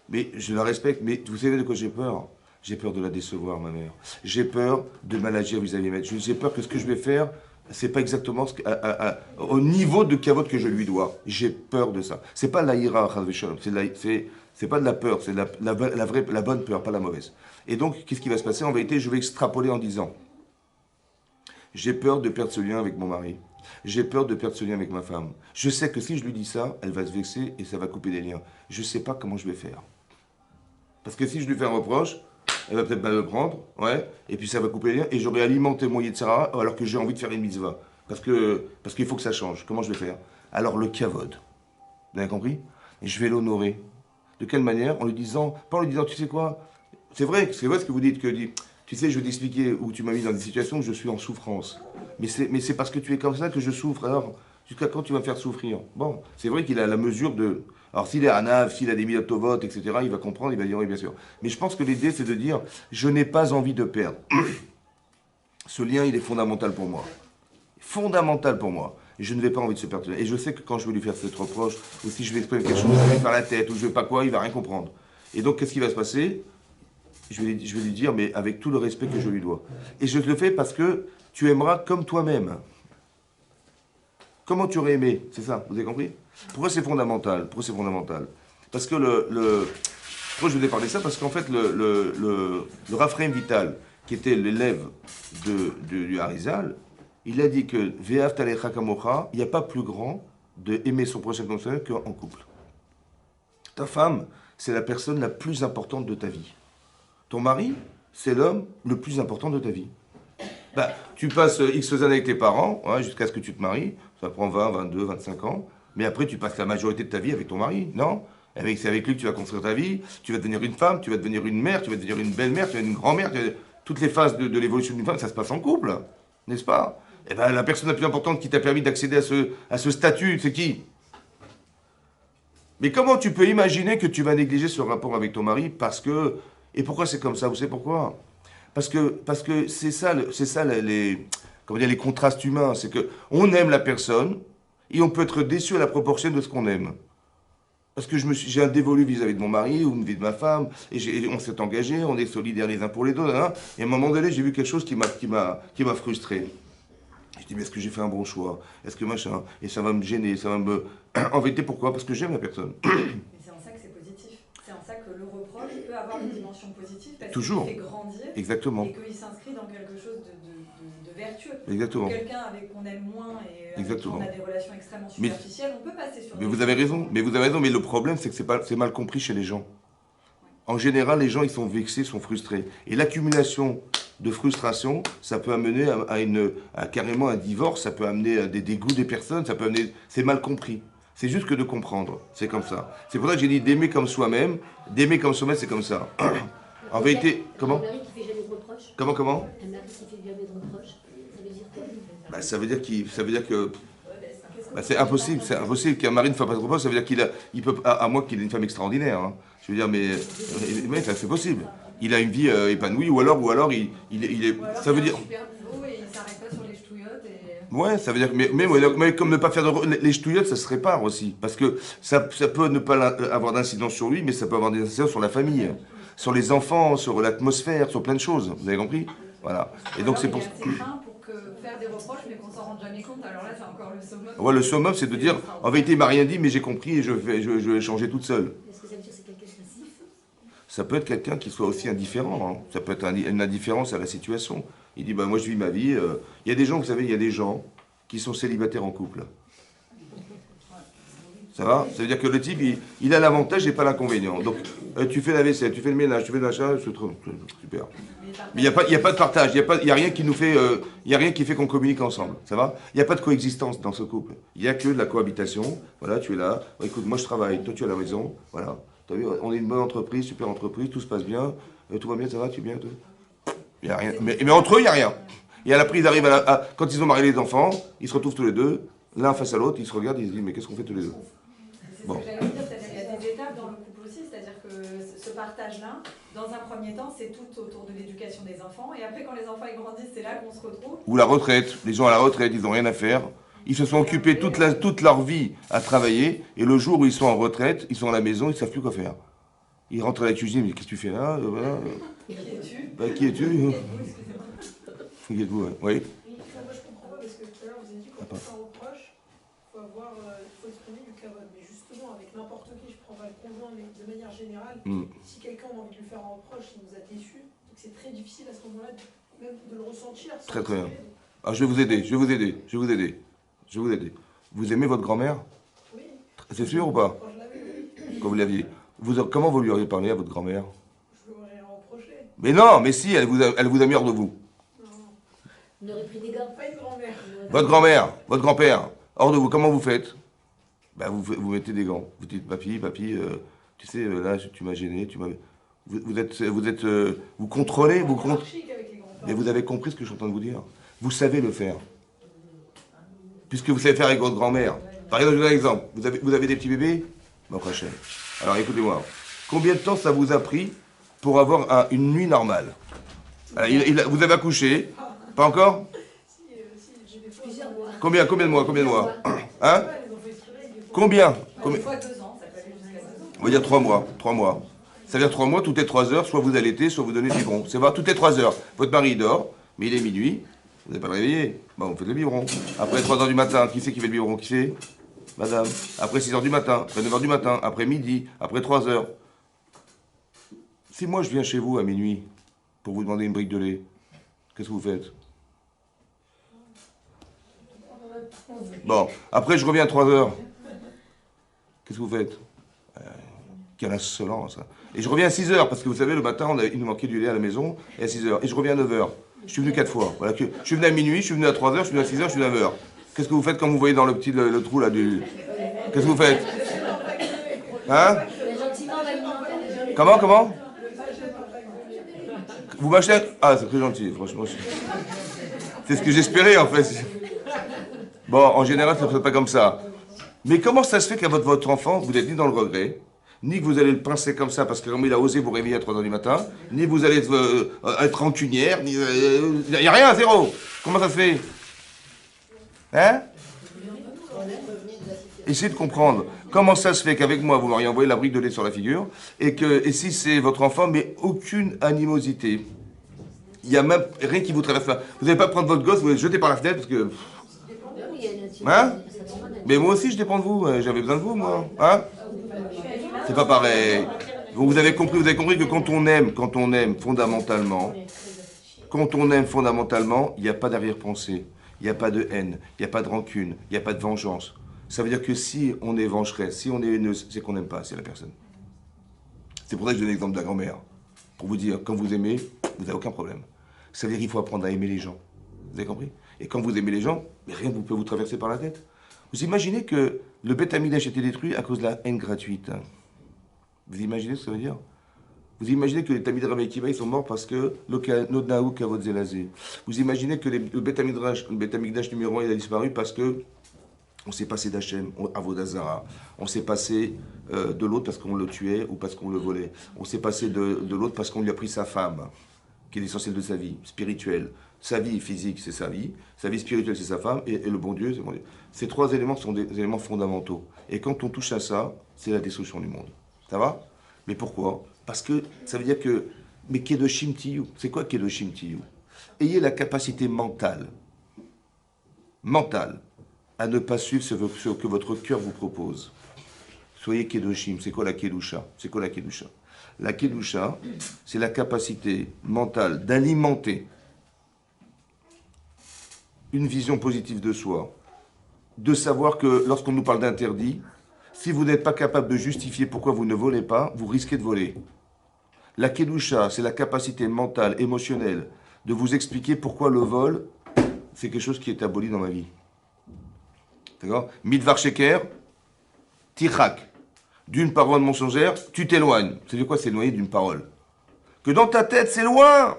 Mais je la respecte. Mais vous savez de quoi j'ai peur? J'ai peur de la décevoir, ma mère. J'ai peur de mal agir vis-à-vis de elle. J'ai peur que ce que je vais faire, c'est pas exactement au niveau de cavote que je lui dois. J'ai peur de ça. C'est pas la ira, c'est pas de la peur, c'est la bonne peur, pas la mauvaise. Et donc, qu'est-ce qui va se passer? En vérité, je vais extrapoler en disant, j'ai peur de perdre ce lien avec mon mari. J'ai peur de perdre ce lien avec ma femme. Je sais que si je lui dis ça, elle va se vexer et ça va couper des liens. Je ne sais pas comment je vais faire. Parce que si je lui fais un reproche, elle va peut-être mal le prendre, ouais, et puis ça va couper les liens, et j'aurais alimenté mon Yetzer Hara alors que j'ai envie de faire une mitzvah. Parce qu'il faut que ça change. Comment je vais faire? Alors le kavod. Vous avez compris? Et je vais l'honorer. De quelle manière? En lui disant, pas en lui disant, tu sais quoi? C'est vrai ce que vous dites, tu sais, je vais t'expliquer où tu m'as mis dans des situations où je suis en souffrance. Mais c'est parce que tu es comme ça que je souffre. Alors, jusqu'à quand tu vas me faire souffrir? Bon, c'est vrai qu'il a la mesure de... Alors, s'il est anav, s'il a des milotovotes, etc., il va comprendre, il va dire oui, bien sûr. Mais je pense que l'idée, c'est de dire, je n'ai pas envie de perdre. Ce lien, il est fondamental pour moi. Fondamental pour moi. Et je ne vais pas envie de se perdre. Et je sais que quand je vais lui faire cette reproche, ou si je vais exprimer quelque chose, il va lui faire la tête, ou je ne vais pas quoi, il va rien comprendre. Et donc, qu'est-ce qui va se passer? Je vais lui dire, mais avec tout le respect que je lui dois. Et je le fais parce que tu aimeras comme toi-même. Comment tu aurais aimé? C'est ça, vous avez compris? Pourquoi c'est fondamental? Parce que pourquoi je vous ai parlé de ça? Parce qu'en fait, le Raphaël Vital, qui était l'élève du Harizal, il a dit que Ve'av Talecha Kamocha, il n'y a pas plus grand de aimer son prochain comme soi qu'en couple. Ta femme, c'est la personne la plus importante de ta vie. Ton mari, c'est l'homme le plus important de ta vie. Bah, tu passes X années avec tes parents, ouais, jusqu'à ce que tu te maries, ça prend 20, 22, 25 ans, mais après tu passes la majorité de ta vie avec ton mari, non? C'est avec lui que tu vas construire ta vie, tu vas devenir une femme, tu vas devenir une mère, tu vas devenir une belle-mère, tu vas devenir une grand-mère, toutes les phases de l'évolution d'une femme, ça se passe en couple, n'est-ce pas? Eh ben, la personne la plus importante qui t'a permis d'accéder à ce statut, c'est qui? Mais comment tu peux imaginer que tu vas négliger ce rapport avec ton mari parce que... Et pourquoi c'est comme ça? Vous savez pourquoi? Parce que c'est ça les contrastes humains. C'est que on aime la personne et on peut être déçu à la proportion de ce qu'on aime. Parce que j'ai un dévolu vis-à-vis de mon mari ou de ma femme, et on s'est engagé, on est solidaires les uns pour les autres, hein, et à un moment donné, j'ai vu quelque chose qui m'a frustré. Je dis, mais est-ce que j'ai fait un bon choix? Est-ce que machin? Et ça va me gêner, ça va me embêter. Pourquoi? Parce que j'aime la personne. C'est en ça que c'est positif. C'est en ça que le reproche peut avoir une dimension positive parce Toujours. qu'il fait grandir. Exactement. Et qu'il s'inscrit dans quelque chose de vertueux. Exactement. Quelqu'un avec qu'on aime moins et avec qui Exactement. on a des relations extrêmement superficielles, on peut passer sur... Mais vous avez raison. Mais le problème, c'est que c'est mal compris chez les gens. En général, les gens, ils sont vexés, sont frustrés. Et l'accumulation de frustration, ça peut amener à carrément un divorce, ça peut amener à des dégoûts des personnes, ça peut amener... C'est mal compris. C'est juste que de comprendre, c'est comme ça. C'est pour ça que j'ai dit d'aimer comme soi-même, c'est comme ça. En vérité, comment? Un mari qui fait jamais de reproches. Comment Un mari qui fait jamais de reproches, ça veut dire quoi? bah, ça veut dire que bah, c'est impossible qu'un mari ne fasse pas de reproche, ça veut dire il peut, à moins qu'il ait une femme extraordinaire. Hein. Je veux dire, mais c'est possible. Il a une vie épanouie, ou alors il est. Ça veut dire. Super niveau et il s'arrête pas sur les ch'touillottes et... Ouais, ça veut dire que. Mais comme ne pas faire les ch'touillottes, ça se répare aussi. Parce que ça peut ne pas avoir d'incidence sur lui, mais ça peut avoir des incidences sur la famille, sur les enfants, sur l'atmosphère, sur plein de choses. Vous avez compris? Voilà. Et donc c'est pour ça. Il est assez fin pour faire des reproches, mais qu'on s'en rende jamais compte. Alors là, c'est encore le summum. Ouais, le summum, c'est de dire, en vérité, il m'a rien dit, mais j'ai compris et je vais changer toute seule. Est-ce que ça veut dire que c'est quelqu'un de passif? Ça peut être quelqu'un qui soit aussi indifférent. Hein. Ça peut être une indifférence à la situation. Il dit, bah, moi, je vis ma vie. Il y a des gens, vous savez, il y a des gens qui sont célibataires en couple. Ça va? Ça veut dire que le type, il a l'avantage et pas l'inconvénient. Donc, tu fais la vaisselle, tu fais le ménage, tu fais le machin, c'est trop super. Mais il n'y a pas de partage, il n'y a rien qui nous fait, il y a rien qui fait qu'on communique ensemble, ça va? Il n'y a pas de coexistence dans ce couple. Il n'y a que de la cohabitation. Voilà, tu es là. Oh, écoute, moi je travaille, toi tu es à la maison. Voilà. T'as vu, on est une bonne entreprise, super entreprise, tout se passe bien. Tout va bien, ça va, tu es bien, toi? Il y a rien. Mais entre eux, il n'y a rien. Et à la prise, ils arrivent quand ils ont marié les enfants, ils se retrouvent tous les deux, l'un face à l'autre, ils se regardent, ils se disent, mais qu'est-ce qu'on fait tous les deux? C'est ce que j'allais dire, c'est-à-dire qu'il y a des étapes dans le couple aussi, c'est-à-dire que ce partage-là, dans un premier temps, c'est tout autour de l'éducation des enfants, et après quand les enfants ils grandissent, c'est là qu'on se retrouve. Ou la retraite, les gens à la retraite, ils n'ont rien à faire. Ils se sont occupés toute leur vie à travailler, et le jour où ils sont en retraite, ils sont à la maison, ils ne savent plus quoi faire. Ils rentrent à la cuisine, mais qu'est-ce que tu fais là? Voilà. Qui es-tu? Bah, qui es-tu? Qui êtes-vous? Oui. Oui, moi je comprends pas parce que tout à l'heure vous avez dit quand on fait un reproche, il faut exprimer du kavod. Mais justement, avec n'importe qui, je prends pas le conjoint, mais de manière générale, si quelqu'un a envie de lui faire un reproche, il nous a déçus, donc c'est très difficile à ce moment-là même de le ressentir. Très très bien. Alors je vais vous aider. Vous aimez votre grand-mère? Oui. C'est sûr ou pas? Quand je l'avais, oui. Quand vous l'aviez. Comment vous lui auriez parlé à votre grand-mère? Je lui aurais rien reproché. Mais non, mais si, elle vous a mis hors de vous. Non, On aurait pris des gants. pas une grand-mère. Votre grand-mère, votre grand-père, hors de vous, comment vous faites? Ben vous mettez des gants. Vous dites, papy, tu sais, là, tu m'as gêné, vous contrôlez, Hiérarchique avec les grands-parents. mais vous avez compris ce que je suis en train de vous dire. Vous savez le faire. Puisque vous savez faire avec votre grand-mère. Par exemple, je vous donne un exemple. Vous avez des petits bébés? Ma prochaine. Alors écoutez-moi. Combien de temps ça vous a pris pour avoir une nuit normale? Alors, vous avez accouché? Pas encore? Si, j'ai des fois. Plusieurs mois. Combien de mois? Hein? Les enfants exprès, des fois. Combien? Des fois 2 ans, ça peut aller jusqu'à 2 ans. On va dire 3 mois. 3 mois. Ça veut dire 3 mois, tout est 3 heures, soit vous allaitez, soit vous donnez le biberon. C'est vrai, tout est 3 heures. Votre mari il dort, mais il est minuit, vous n'avez pas le réveillé. Bon, vous faites le biberon. Après 3 heures du matin, qui c'est qui fait le biberon? Qui c'est? Madame. Après 6 heures du matin, après 9 heures du matin, après midi, après 3 heures. Si moi je viens chez vous à minuit pour vous demander une brique de lait, qu'est-ce que vous faites? Bon, après je reviens à 3 heures. Qu'est-ce que vous faites? Quelle insolence. Hein. Et je reviens à 6 heures, parce que vous savez, le matin, il nous manquait du lait à la maison, et à 6 heures. Et je reviens à 9 heures. Je suis venu 4 fois. Voilà, je suis venu à minuit, je suis venu à 3 heures, je suis venu à 6 heures, je suis venu à 9 heures. Qu'est-ce que vous faites quand vous voyez dans le trou là du... Qu'est-ce que vous faites? Hein? Mais gentiment, on va alimenter. Comment? Vous m'achetez? Ah, c'est très gentil, franchement. C'est ce que j'espérais, en fait. Bon, en général, ça ne se fait pas comme ça. Mais comment ça se fait qu'à votre enfant, vous n'êtes ni dans le regret, ni que vous allez le pincer comme ça parce que comme il a osé vous réveiller à 3 heures du matin, ni vous allez être rancunière, ni... Il n'y a rien, zéro. Comment ça se fait? Hein? Essayez de comprendre. Comment ça se fait qu'avec moi, vous m'auriez envoyé la brique de lait sur la figure, et si c'est votre enfant, mais aucune animosité. Il n'y a même rien qui vous traverse là. Vous n'allez pas prendre votre gosse, vous le jeter par la fenêtre parce que... Oui, il y a une attitude. Hein? Mais moi aussi, je dépends de vous. J'avais besoin de vous, moi. Hein? C'est pas pareil. Vous avez compris que quand on aime fondamentalement, il n'y a pas d'arrière-pensée, il n'y a pas de haine, il n'y a pas de rancune, il n'y a pas de vengeance. Ça veut dire que si on est vengeresse, si on est haineuse, c'est qu'on n'aime pas, c'est la personne. C'est pour ça que je donne l'exemple de la grand-mère. Pour vous dire, quand vous aimez, vous n'avez aucun problème. Ça veut dire qu'il faut apprendre à aimer les gens. Vous avez compris? Et quand vous aimez les gens, rien ne peut vous traverser par la tête. Vous imaginez que le Beth Amikdash a été détruit à cause de la haine gratuite. Vous imaginez ce que ça veut dire? Vous imaginez que les Talmidei Rabbi Akiva, ils sont morts parce que Nodnaou Kavod Zelazé. Vous imaginez que le Beth Amikdash numéro 1, il a disparu parce que on s'est passé d'Hachem, Avodazara. On s'est passé de l'autre parce qu'on le tuait ou parce qu'on le volait. On s'est passé de l'autre parce qu'on lui a pris sa femme, qui est l'essentiel de sa vie, spirituelle. Sa vie physique, c'est sa vie spirituelle, c'est sa femme, et le bon Dieu, c'est mon Dieu. Ces trois éléments sont des éléments fondamentaux. Et quand on touche à ça, c'est la destruction du monde. Ça va? Mais pourquoi? Parce que ça veut dire que, mais Kedoshim Tiyu, c'est quoi Kedoshim Tiyu? Ayez la capacité mentale, à ne pas suivre ce que votre cœur vous propose. Soyez Kedoshim. C'est quoi la Kedusha? La Kedusha, c'est la capacité mentale d'alimenter une vision positive de soi, de savoir que lorsqu'on nous parle d'interdit, si vous n'êtes pas capable de justifier pourquoi vous ne volez pas, vous risquez de voler. La Kedusha, c'est la capacité mentale, émotionnelle, de vous expliquer pourquoi le vol, c'est quelque chose qui est aboli dans ma vie. D'accord? Midvar Sheker, Tichak. D'une parole mensongère, tu t'éloignes. C'est de quoi s'éloigner d'une parole? Que dans ta tête, c'est loin.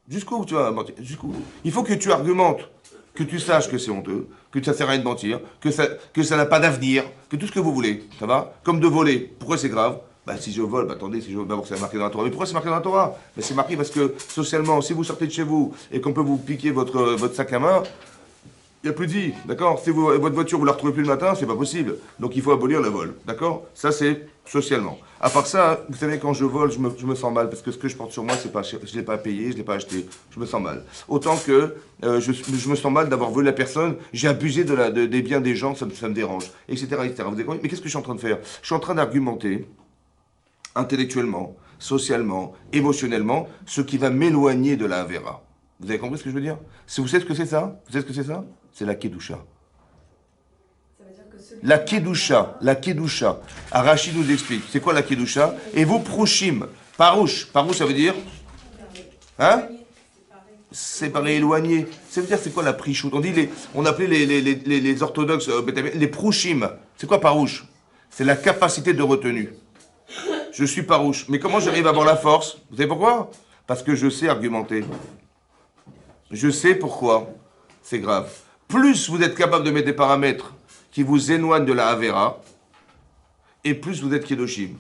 Jusqu'où tu vas mentir? Jusqu'où? Il faut que tu argumentes, que tu saches que c'est honteux, que ça sert à rien de mentir, que ça n'a pas d'avenir, que tout ce que vous voulez. Ça va? Comme de voler. Pourquoi c'est grave? Si je vole, attendez, si je vole, d'abord c'est marqué dans la Torah. Mais pourquoi c'est marqué dans la Torah? C'est marqué parce que socialement, si vous sortez de chez vous et qu'on peut vous piquer votre sac à main, il n'y a plus de vie, d'accord? Si votre voiture, vous ne la retrouvez plus le matin, c'est pas possible. Donc il faut abolir le vol, d'accord? Ça, c'est socialement. À part ça, vous savez, quand je vole, je me sens mal, parce que ce que je porte sur moi, je ne l'ai pas payé, je ne l'ai pas acheté. Je me sens mal. Autant que je me sens mal d'avoir volé la personne, j'ai abusé des biens des gens, ça me dérange, etc., etc. Vous avez compris? Mais qu'est-ce que je suis en train de faire? Je suis en train d'argumenter, intellectuellement, socialement, émotionnellement, ce qui va m'éloigner de la Avera. Vous avez compris ce que je veux dire? Si vous savez ce que c'est ça? Vous savez ce que c'est ça? C'est la Kedusha. La Kedusha. Arashi nous explique. C'est quoi la Kedusha? Et vous, Prouchim. Parouche, ça veut dire? Hein? Séparé, éloigné. Ça veut dire, c'est quoi la Prichout? On appelait les orthodoxes, les Prouchim. C'est quoi Parouche? C'est la capacité de retenue. Je suis Parouche. Mais comment j'arrive à avoir la force? Vous savez pourquoi? Parce que je sais argumenter. Je sais pourquoi. C'est grave. Plus vous êtes capable de mettre des paramètres qui vous éloignent de la Avera, et plus vous êtes Kedoshim.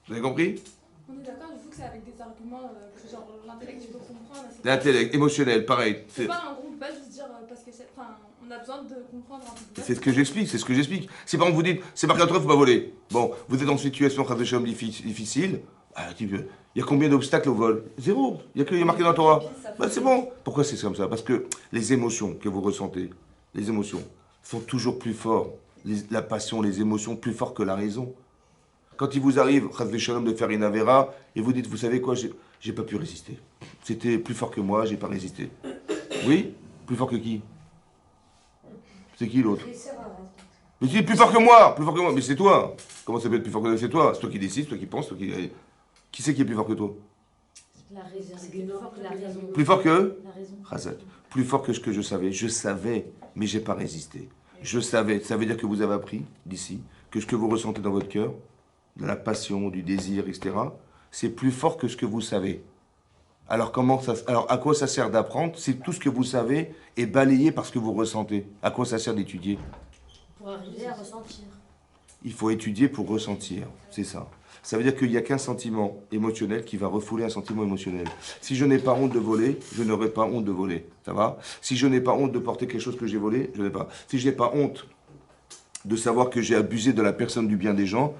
Vous avez compris? On est d'accord, il faut que c'est avec des arguments, genre l'intellect, tu peux comprendre. L'intellect, émotionnel, pareil. C'est pas un groupe, pas juste dire parce que c'est. Enfin, on a besoin de comprendre un peu. C'est ce que j'explique, Si par exemple vous dites, c'est marqué en Torah, il ne faut pas voler. Bon, vous êtes dans une situation difficile. Il y a combien d'obstacles au vol? Zéro. Il y a marqué dans la Torah. C'est bon. Pourquoi c'est comme ça? Parce que les émotions que vous ressentez, les émotions, sont toujours plus fortes. La passion, les émotions, plus fortes que la raison. Quand il vous arrive, Chas Shalom, de faire une Avera, et vous dites, vous savez quoi, j'ai pas pu résister. C'était plus fort que moi, j'ai pas résisté. Oui? Plus fort que qui? C'est qui l'autre? Mais tu dis plus fort que moi, mais c'est toi. Comment ça peut être plus fort que toi? C'est toi. C'est toi qui décides, c'est toi qui penses, toi qui... Qui c'est qui est plus fort que toi? La raison. C'est plus fort que la raison. Plus fort que? La raison. Chazak. Plus fort que ce que je savais. Je savais, mais j'ai pas résisté. Je savais. Ça veut dire que vous avez appris d'ici que ce que vous ressentez dans votre cœur, de la passion, du désir, etc., c'est plus fort que ce que vous savez. Alors à quoi ça sert d'apprendre si tout ce que vous savez est balayé par ce que vous ressentez? À quoi ça sert d'étudier? Pour arriver à ressentir. Il faut étudier pour ressentir, c'est ça. Ça veut dire qu'il n'y a qu'un sentiment émotionnel qui va refouler un sentiment émotionnel. Si je n'ai pas honte de voler, je n'aurai pas honte de voler. Ça va? Si je n'ai pas honte de porter quelque chose que j'ai volé, je n'ai pas. Si je n'ai pas honte de savoir que j'ai abusé de la personne, du bien des gens,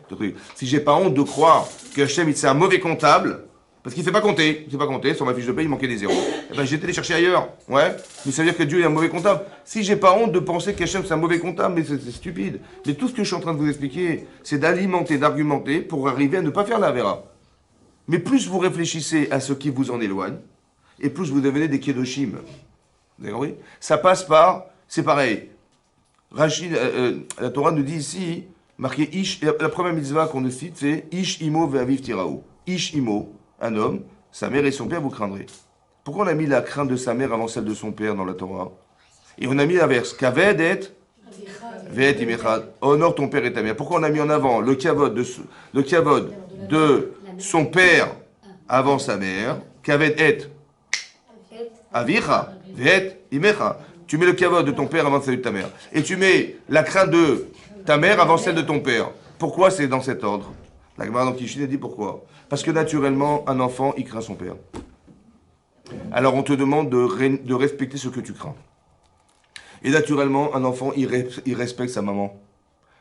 si j'ai pas honte de croire que Hachem, c'est un mauvais comptable, parce qu'il ne sait pas compter, sur ma fiche de paie, il manquait des zéros. J'ai été les chercher ailleurs, ouais. Mais ça veut dire que Dieu est un mauvais comptable. Si j'ai pas honte de penser qu'Hachem c'est un mauvais comptable, mais c'est stupide. Mais tout ce que je suis en train de vous expliquer, c'est d'alimenter, d'argumenter pour arriver à ne pas faire la vera. Mais plus vous réfléchissez à ce qui vous en éloigne, et plus vous devenez des Kedoshim. Vous avez compris? Ça passe par, c'est pareil. Rachid, la Torah nous dit ici, marqué Ish, la première mitzvah qu'on nous cite, c'est Ish imo ve'aviv tiraou. Ish imo, un homme, sa mère et son père vous craindrez. Pourquoi on a mis la crainte de sa mère avant celle de son père dans la Torah? Et on a mis l'inverse. Kaved et Ve'et imechad. Honore ton père et ta mère. Pourquoi on a mis en avant le kavod de son père avant sa mère? Kaved et avicha. Ve'et imecha. Tu mets le kavod de ton père avant celle de ta mère. Et tu mets la crainte de ta mère avant celle de ton père. Pourquoi c'est dans cet ordre? La Gemara dans Kishin a dit pourquoi. Parce que naturellement, un enfant, il craint son père. Alors on te demande de respecter ce que tu crains. Et naturellement, un enfant, il respecte sa maman.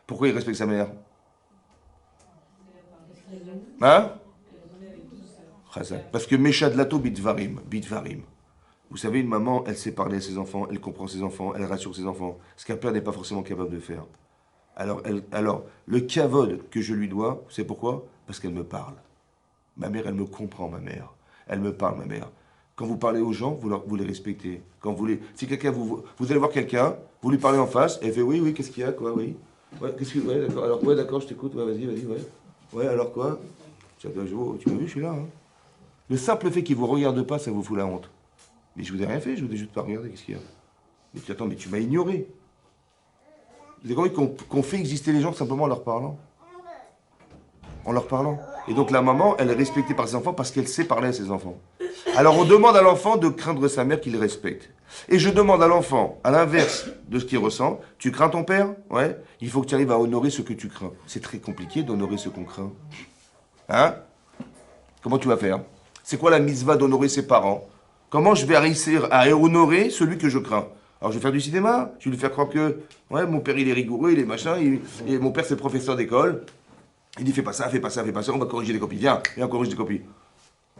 Pourquoi il respecte sa mère? Hein? Parce que Meshadlato bitvarim. Vous savez, une maman, elle sait parler à ses enfants, elle comprend ses enfants, elle rassure ses enfants. Ce qu'un père n'est pas forcément capable de faire. Alors le kavod que je lui dois, c'est pourquoi? Parce qu'elle me parle. Ma mère, elle me comprend, ma mère. Elle me parle, ma mère. Quand vous parlez aux gens, vous les respectez. Si quelqu'un vous allez voir quelqu'un, vous lui parlez en face, elle fait oui, qu'est-ce qu'il y a, quoi, oui. Ouais, d'accord. Alors, ouais, d'accord, je t'écoute, ouais, vas-y, ouais. Ouais, alors quoi? Tu m'as vu, je suis là. Hein. Le simple fait qu'il vous regarde pas, ça vous fout la honte. Mais je vous ai rien fait, je vous ai juste pas regardé, qu'est-ce qu'il y a? Mais attends, mais tu m'as ignoré. Vous avez compris qu'on fait exister les gens simplement en leur parlant? En leur parlant. Et donc la maman, elle est respectée par ses enfants parce qu'elle sait parler à ses enfants. Alors on demande à l'enfant de craindre sa mère qu'il respecte. Et je demande à l'enfant, à l'inverse de ce qu'il ressent, tu crains ton père? Ouais. Il faut que tu arrives à honorer ce que tu crains. C'est très compliqué d'honorer ce qu'on craint. Hein? Comment tu vas faire? C'est quoi la mitzvah d'honorer ses parents? Comment je vais réussir à honorer celui que je crains? Alors je vais faire du cinéma, je vais lui faire croire que ouais, mon père il est rigoureux, il est machin, et mon père c'est professeur d'école. Il dit fais pas ça, on va corriger les copies. Viens, on corrige des copies.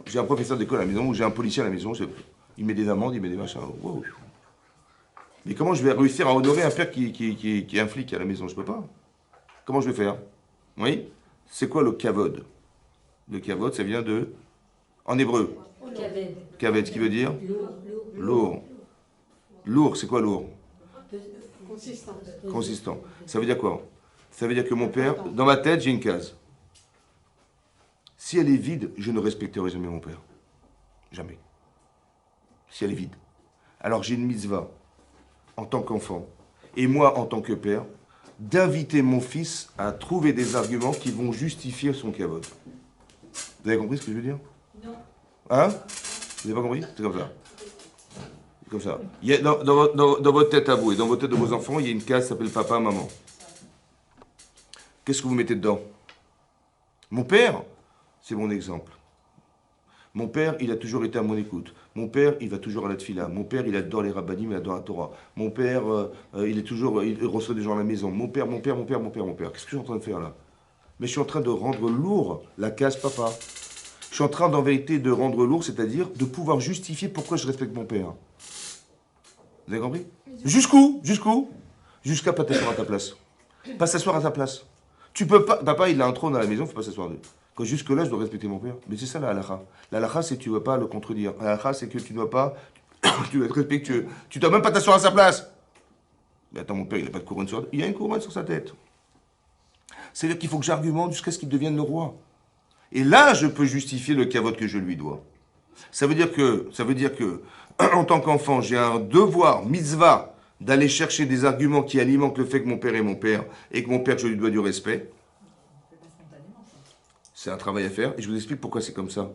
J'ai un professeur d'école à la maison ou j'ai un policier à la maison, il met des amendes, il met des machins. Wow. Mais comment je vais réussir à honorer un père qui est un flic à la maison? Je peux pas. Comment je vais faire? Oui? C'est quoi le kavod? Le kavod, ça vient de... En hébreu. Kaved, ce qui veut dire? Lourd. Lourd, c'est quoi lourd? Consistant. Ça veut dire quoi? Ça veut dire que mon père, dans ma tête, j'ai une case. Si elle est vide, je ne respecterai jamais mon père. Jamais. Si elle est vide. Alors j'ai une mitzvah, en tant qu'enfant, et moi en tant que père, d'inviter mon fils à trouver des arguments qui vont justifier son kavod. Vous avez compris ce que je veux dire? Non. Hein? Vous n'avez pas compris? C'est comme ça. C'est comme ça. Il y a, dans votre tête à vous et dans votre tête de vos enfants, il y a une case qui s'appelle papa, maman. Qu'est-ce que vous mettez dedans? Mon père, c'est mon exemple. Mon père, il a toujours été à mon écoute. Mon père, il va toujours à la tfila. Mon père, il adore les rabbanim, il adore la Torah. Mon père, il reçoit des gens à la maison. Mon père. Qu'est-ce que je suis en train de faire là? Mais je suis en train de rendre lourd la case papa. Je suis en train, en vérité, de rendre lourd, c'est-à-dire de pouvoir justifier pourquoi je respecte mon père. Vous avez compris? Jusqu'où? Jusqu'à pas t'asseoir à ta place. Pas s'asseoir à ta place. Tu peux pas. Papa, il a un trône à la maison, il ne faut pas s'asseoir. Quand jusque-là, je dois respecter mon père. Mais c'est ça la halakha. La halakha, c'est que tu ne dois pas le contredire. La halakha, c'est que tu ne dois pas. Tu dois être respectueux. Tu ne dois même pas t'asseoir à sa place. Mais attends, mon père, il n'a pas de couronne sur. Il a une couronne sur sa tête. C'est-à-dire qu'il faut que j'argumente jusqu'à ce qu'il devienne le roi. Et là, je peux justifier le kavod que je lui dois. Ça veut dire que, en tant qu'enfant, j'ai un devoir, mitzvah, d'aller chercher des arguments qui alimentent le fait que mon père est mon père et que mon père, je lui dois du respect. C'est un travail à faire et je vous explique pourquoi c'est comme ça.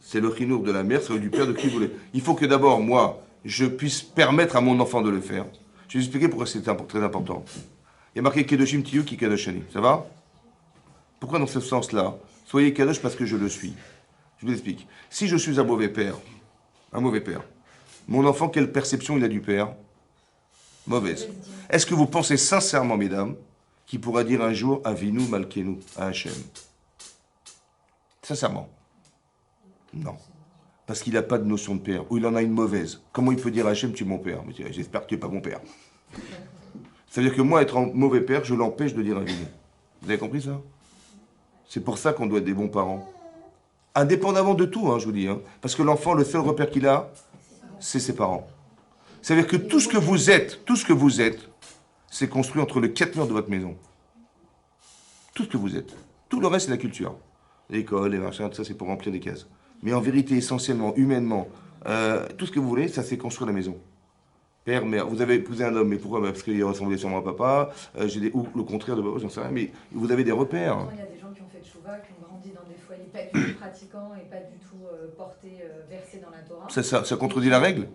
C'est le chinour de la mère, c'est du père de qui vous voulez. Il faut que d'abord, moi, je puisse permettre à mon enfant de le faire. Je vais vous expliquer pourquoi c'est très important. Il y a marqué Kedoshim Tiyu ki Kedoshani. Ça va? Pourquoi dans ce sens-là? Soyez Kadosh parce que je le suis. Je vous explique. Si je suis un mauvais père, mon enfant, quelle perception il a du père? Mauvaise. Est-ce que vous pensez sincèrement, mesdames, qu'il pourra dire un jour Avinu Malkenu à Hachem? Sincèrement? Non. Parce qu'il n'a pas de notion de père, ou il en a une mauvaise. Comment il peut dire à Hachem, tu es mon père? J'espère que tu n'es pas mon père. C'est-à-dire que moi, être un mauvais père, je l'empêche de dire Avinu. Vous avez compris ça? C'est pour ça qu'on doit être des bons parents. Indépendamment de tout, je vous dis. Parce que l'enfant, le seul repère qu'il a, c'est ses parents. C'est-à-dire que tout ce que vous êtes, c'est construit entre les 4 murs de votre maison. Tout ce que vous êtes. Tout le reste, c'est la culture. L'école, les machins, tout ça, c'est pour remplir des cases. Mais en vérité, essentiellement, humainement, tout ce que vous voulez, ça c'est construire la maison. Père, mère, vous avez épousé un homme, mais pourquoi? Parce qu'il ressemblait sûrement à papa, ou le contraire de papa, j'en sais rien, mais vous avez des repères. Il y a des gens qui ont fait tchouva, qui ont grandi dans des foyers pas du tout pratiquants et pas du tout portés, versés dans la Torah. Ça contredit la règle?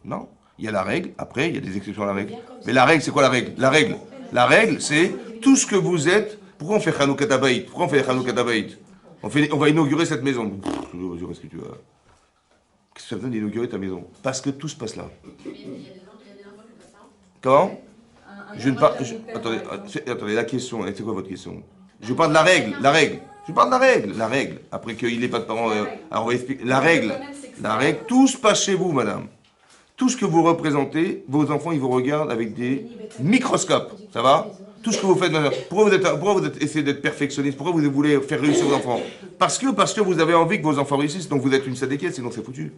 Non. Il y a la règle, après, il y a des exceptions à la règle. Mais la règle, c'est quoi la règle? La règle, c'est tout ce que vous êtes. Pourquoi on fait Chanukah Tabaït? Pourquoi on fait Chanukah Tabaït? On va inaugurer cette maison. Qu'est-ce que tu veux? Qu'est-ce que ça veut dire d'inaugurer ta maison? Parce que tout se passe là. Comment? Je ne parle. Attendez, la question, c'est quoi votre question? Je parle de la règle. Je parle de la règle. Après qu'il n'ait pas de parents. Alors on va expliquer. La règle, tout se passe chez vous, madame. Tout ce que vous représentez, vos enfants, ils vous regardent avec des microscopes. Ça va? Tout ce que vous faites, pourquoi vous êtes essayez d'être perfectionniste? Pourquoi vous voulez faire réussir vos enfants? Parce que vous avez envie que vos enfants réussissent, donc vous êtes une sadéquette, sinon c'est foutu.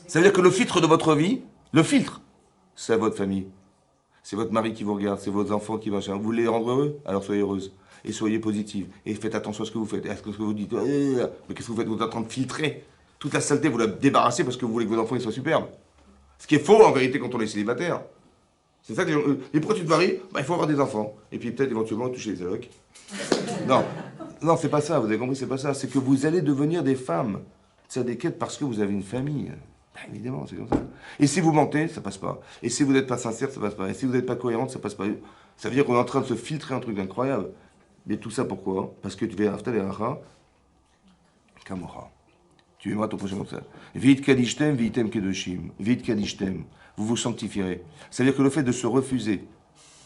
Ça veut dire que le filtre de votre vie, c'est votre famille. C'est votre mari qui vous regarde, c'est vos enfants qui vont. Vous voulez les rendre heureux? Alors soyez heureuse. Et soyez positive. Et faites attention à ce que vous faites. À ce que vous dites. Mais qu'est-ce que vous faites? Vous êtes en train de filtrer. Toute la saleté, vous la débarrassez parce que vous voulez que vos enfants ils soient superbes. Ce qui est faux en vérité quand on est célibataire. C'est ça que les gens. Et pourquoi tu te maries? Il faut avoir des enfants. Et puis peut-être éventuellement toucher les allocs. Non, c'est pas ça, vous avez compris, c'est pas ça. C'est que vous allez devenir des femmes. C'est des quêtes parce que vous avez une famille. Évidemment, c'est comme ça. Et si vous mentez, ça passe pas. Et si vous n'êtes pas sincère, ça passe pas. Et si vous n'êtes pas cohérente, ça passe pas. Ça veut dire qu'on est en train de se filtrer un truc incroyable. Mais tout ça pourquoi? Parce que tu vas after les racha, kamora. Tu aimeras ton prochain comme ça. Vite kadishtem, vitem kedoshim. Vite kadishtem. Vous vous sanctifierez. Ça veut dire que le fait de se refuser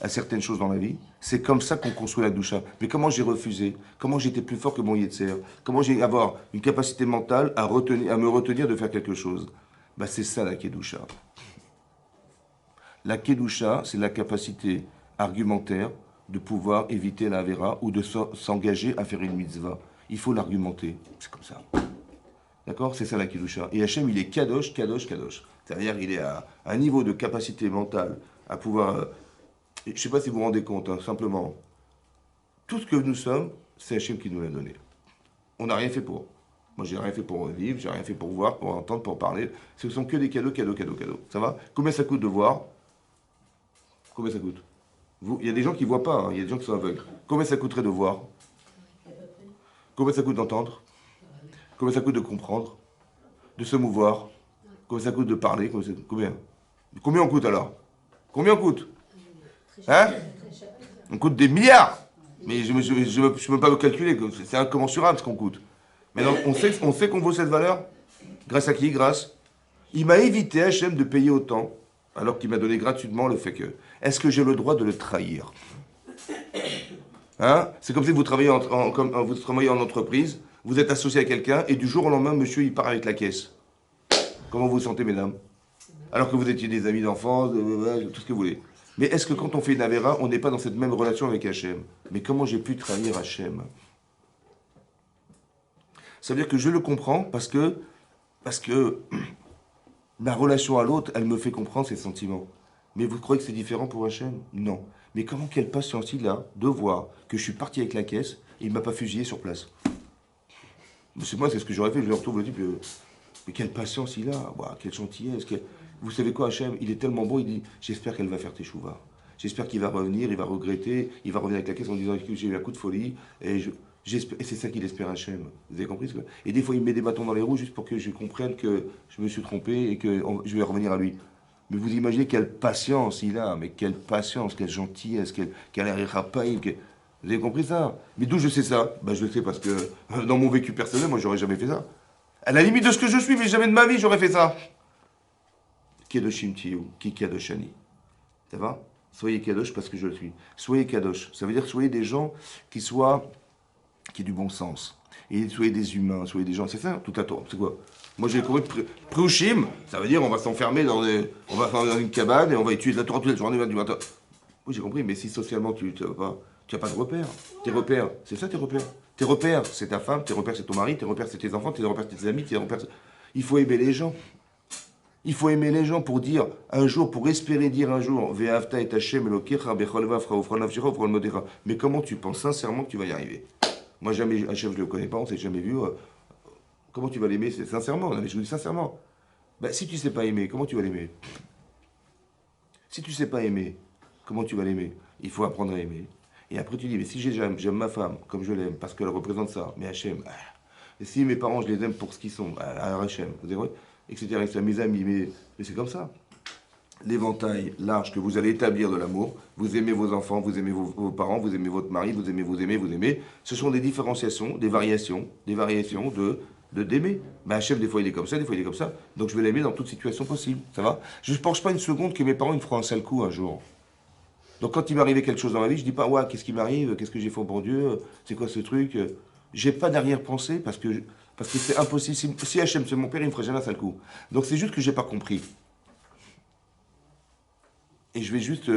à certaines choses dans la vie, c'est comme ça qu'on construit la doucha. Mais comment j'ai refusé? Comment j'étais plus fort que mon yetzer? Comment j'ai avoir une capacité mentale à me retenir de faire quelque chose? Bah c'est ça la kedusha. La kedusha, c'est la capacité argumentaire de pouvoir éviter la vera ou de s'engager à faire une mitzvah. Il faut l'argumenter. C'est comme ça. D'accord? C'est ça la kedusha. Et Hachem, il est kadosh, kadosh, kadosh. C'est-à-dire il est à un niveau de capacité mentale à pouvoir... je ne sais pas si vous vous rendez compte, hein, simplement. Tout ce que nous sommes, c'est Hachem qui nous l'a donné. On n'a rien fait pour. Moi, j'ai rien fait pour vivre, j'ai rien fait pour voir, pour entendre, pour parler. Ce ne sont que des cadeaux, cadeaux, cadeaux, cadeaux. Ça va? Combien ça coûte de voir? Combien ça coûte? Il y a des gens qui ne voient pas, hein, il y a des gens qui sont aveugles. Combien ça coûterait de voir? Combien ça coûte d'entendre? Combien ça coûte de comprendre? De se mouvoir? Combien ça coûte de parler? Combien on coûte alors? Combien on coûte? Hein? On coûte des milliards! Mais je ne peux pas le calculer, c'est incommensurable ce qu'on coûte. Mais donc, on sait qu'on vaut cette valeur? Grâce à qui? Grâce. Il m'a évité, Hachem, de payer autant, alors qu'il m'a donné gratuitement le fait que. Est-ce que j'ai le droit de le trahir? Hein? C'est comme si vous travaillez en entreprise, vous êtes associé à quelqu'un, et du jour au lendemain, monsieur, il part avec la caisse. Comment vous vous sentez, mesdames? Alors que vous étiez des amis d'enfance, tout ce que vous voulez. Mais est-ce que quand on fait une avéra, on n'est pas dans cette même relation avec Hachem? Mais comment j'ai pu trahir Hachem? Ça veut dire que je le comprends parce que ma relation à l'autre, elle me fait comprendre ses sentiments. Mais vous croyez que c'est différent pour Hachem? Non. Mais comment, quelle patience il a de voir que je suis parti avec la caisse et il ne m'a pas fusillé sur place? Moi, c'est ce que j'aurais fait. Je le retrouve le type. Mais quelle patience il a, wow, quelle gentillesse. Vous savez quoi, Hachem? Il est tellement bon, il dit, j'espère qu'elle va faire teshuva. J'espère qu'il va revenir, il va regretter, il va revenir avec la caisse en disant que j'ai eu un coup de folie. Et c'est ça qu'il espère, Hachem. Vous avez compris? Et des fois, il me met des bâtons dans les roues juste pour que je comprenne que je me suis trompé et que je vais revenir à lui. Mais vous imaginez quelle patience il a, mais quelle patience, quelle gentillesse, quelle rapaille. Vous avez compris ça? Mais d'où je sais ça? Ben, je le sais parce que dans mon vécu personnel, moi, j'aurais jamais fait ça. À la limite de ce que je suis, mais jamais de ma vie, j'aurais fait ça. Kedoshim tiyu, ki kadoshani. Ça va? Soyez kadosh parce que je le suis. Soyez kadosh. Ça veut dire soyez des gens qui aient du bon sens. Et soyez des humains, soyez des gens. C'est ça, tout à toi. C'est quoi? Moi, j'ai compris Prushim, ça veut dire on va s'enfermer dans une cabane et on va étudier de la Torah toute la journée du matin. Oui, j'ai compris, mais si socialement tu n'as pas de repères. Tes repères, c'est ça tes repères. Tes repères, c'est ta femme, tes repères, c'est ton mari, tes repères, c'est tes enfants, tes repères, c'est tes amis, tes repères. Il faut aimer les gens. Il faut aimer les gens pour dire un jour, pour espérer dire un jour, Ve'avta et Hashem Elokecha bechol vavcha ufron nafshecha ufron modecha. Mais comment tu penses sincèrement que tu vas y arriver? Moi, jamais, Hachem, je ne le connais pas, on ne s'est jamais vu. Comment tu vas l'aimer? C'est sincèrement, non, mais je vous dis sincèrement. Ben, si tu ne sais pas aimer, comment tu vas l'aimer? Si tu ne sais pas aimer, comment tu vas l'aimer? Il faut apprendre à aimer. Et après tu dis, mais si j'aime ma femme comme je l'aime, parce qu'elle représente ça, mais Hachem, et si mes parents, je les aime pour ce qu'ils sont, à Hachem, etc., etc., mes amis, mais c'est comme ça. L'éventail large que vous allez établir de l'amour, vous aimez vos enfants, vous aimez vos parents, vous aimez votre mari, vous aimez, ce sont des différenciations, des variations d'aimer. Ben Hachem, des fois il est comme ça, des fois il est comme ça, donc je vais l'aimer dans toute situation possible, ça va? Je ne pense pas une seconde que mes parents ils me feront un sale coup un jour. Donc quand il m'arrivait quelque chose dans ma vie, je dis pas, ouais, qu'est-ce qui m'arrive, qu'est-ce que j'ai fait au bon Dieu, c'est quoi ce truc? J'ai pas d'arrière-pensée parce que c'est impossible. Si Hachem c'est mon père, il me ferait jamais un sale coup. Donc c'est juste que j'ai pas compris. Et je vais juste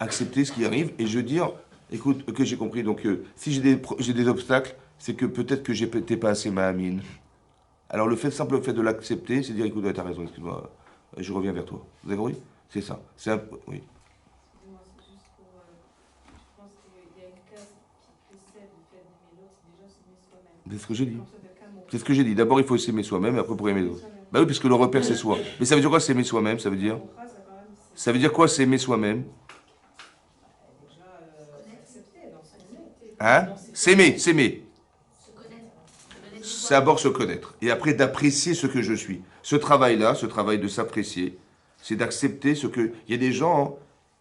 accepter ce qui arrive et je vais dire, écoute, que j'ai compris. Donc si j'ai des obstacles, c'est que peut-être que j'étais pas assez ma'amine. Alors le simple fait de l'accepter, c'est dire, écoute, ouais, t'as raison, excuse-moi, je reviens vers toi. Vous avez compris? C'est ça. Oui. Excusez-moi, c'est juste pour. Je pense qu'il y a une case qui précède le fait d'aimer l'autre, c'est déjà s'aimer soi-même. C'est ce que j'ai dit. Comme ça, t'as qu'un mot. C'est ce que j'ai dit. D'abord, il faut s'aimer soi-même, et après pour aimer l'autre. Bah oui, parce que le repère, c'est soi. Mais ça veut dire quoi, s'aimer soi-même? Ça veut dire quoi, s'aimer soi-même? Hein? S'aimer. Se connaître. C'est d'abord se connaître. Et après, d'apprécier ce que je suis. Ce travail-là, ce travail de s'apprécier, c'est d'accepter ce que... Il y a des gens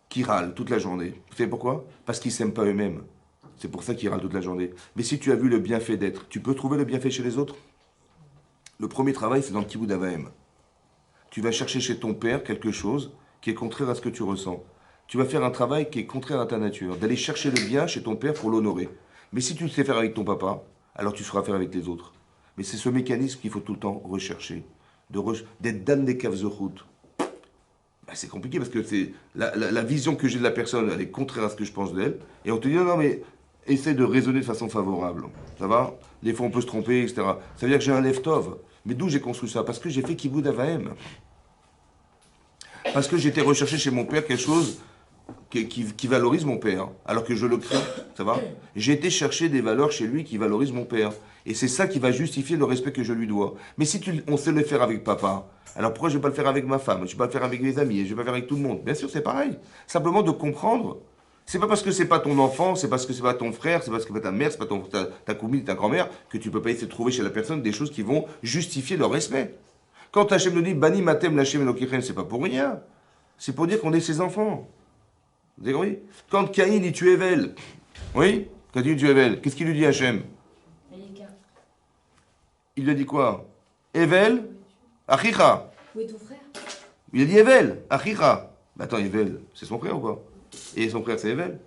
qui râlent toute la journée. Vous savez pourquoi? Parce qu'ils ne s'aiment pas eux-mêmes. C'est pour ça qu'ils râlent toute la journée. Mais si tu as vu le bienfait d'être, tu peux trouver le bienfait chez les autres? Le premier travail, c'est dans le Kibbout Avaim. Tu vas chercher chez ton père quelque chose qui est contraire à ce que tu ressens. Tu vas faire un travail qui est contraire à ta nature. D'aller chercher le bien chez ton père pour l'honorer. Mais si tu le sais faire avec ton papa, alors tu sauras faire avec les autres. Mais c'est ce mécanisme qu'il faut tout le temps rechercher. D'être dan des caves de route. Ben, c'est compliqué parce que c'est la vision que j'ai de la personne, elle est contraire à ce que je pense d'elle. Et on te dit non, mais essaie de raisonner de façon favorable. Ça va? Des fois on peut se tromper, etc. Ça veut dire que j'ai un lev-tov. Mais d'où j'ai construit ça? Parce que j'ai fait Kibbout Avaim. Parce que j'étais recherché chez mon père quelque chose qui valorise mon père, alors que je le crains, ça va? J'ai été chercher des valeurs chez lui qui valorisent mon père. Et c'est ça qui va justifier le respect que je lui dois. Mais si on sait le faire avec papa, alors pourquoi je ne vais pas le faire avec ma femme? Je ne vais pas le faire avec mes amis, je ne vais pas le faire avec tout le monde. Bien sûr, c'est pareil. Simplement de comprendre. C'est pas parce que c'est pas ton enfant, c'est parce que c'est pas ton frère, c'est parce que c'est pas ta mère, c'est pas ta cousine, ta grand-mère, que tu peux pas essayer de trouver chez la personne des choses qui vont justifier leur respect. Quand Hachem nous dit Bani matem lachem elokichem, c'est pas pour rien. C'est pour dire qu'on est ses enfants. Vous avez compris? Quand Caïn il tue Evel, oui? Quand il tue Evel, qu'est-ce qu'il lui dit Hachem? Il lui a dit quoi? Evel, Achicha. Où est ton frère? Il a dit Evel, Achicha. Mais attends, Evel, c'est son frère ou pas? Et son frère c'est Evel?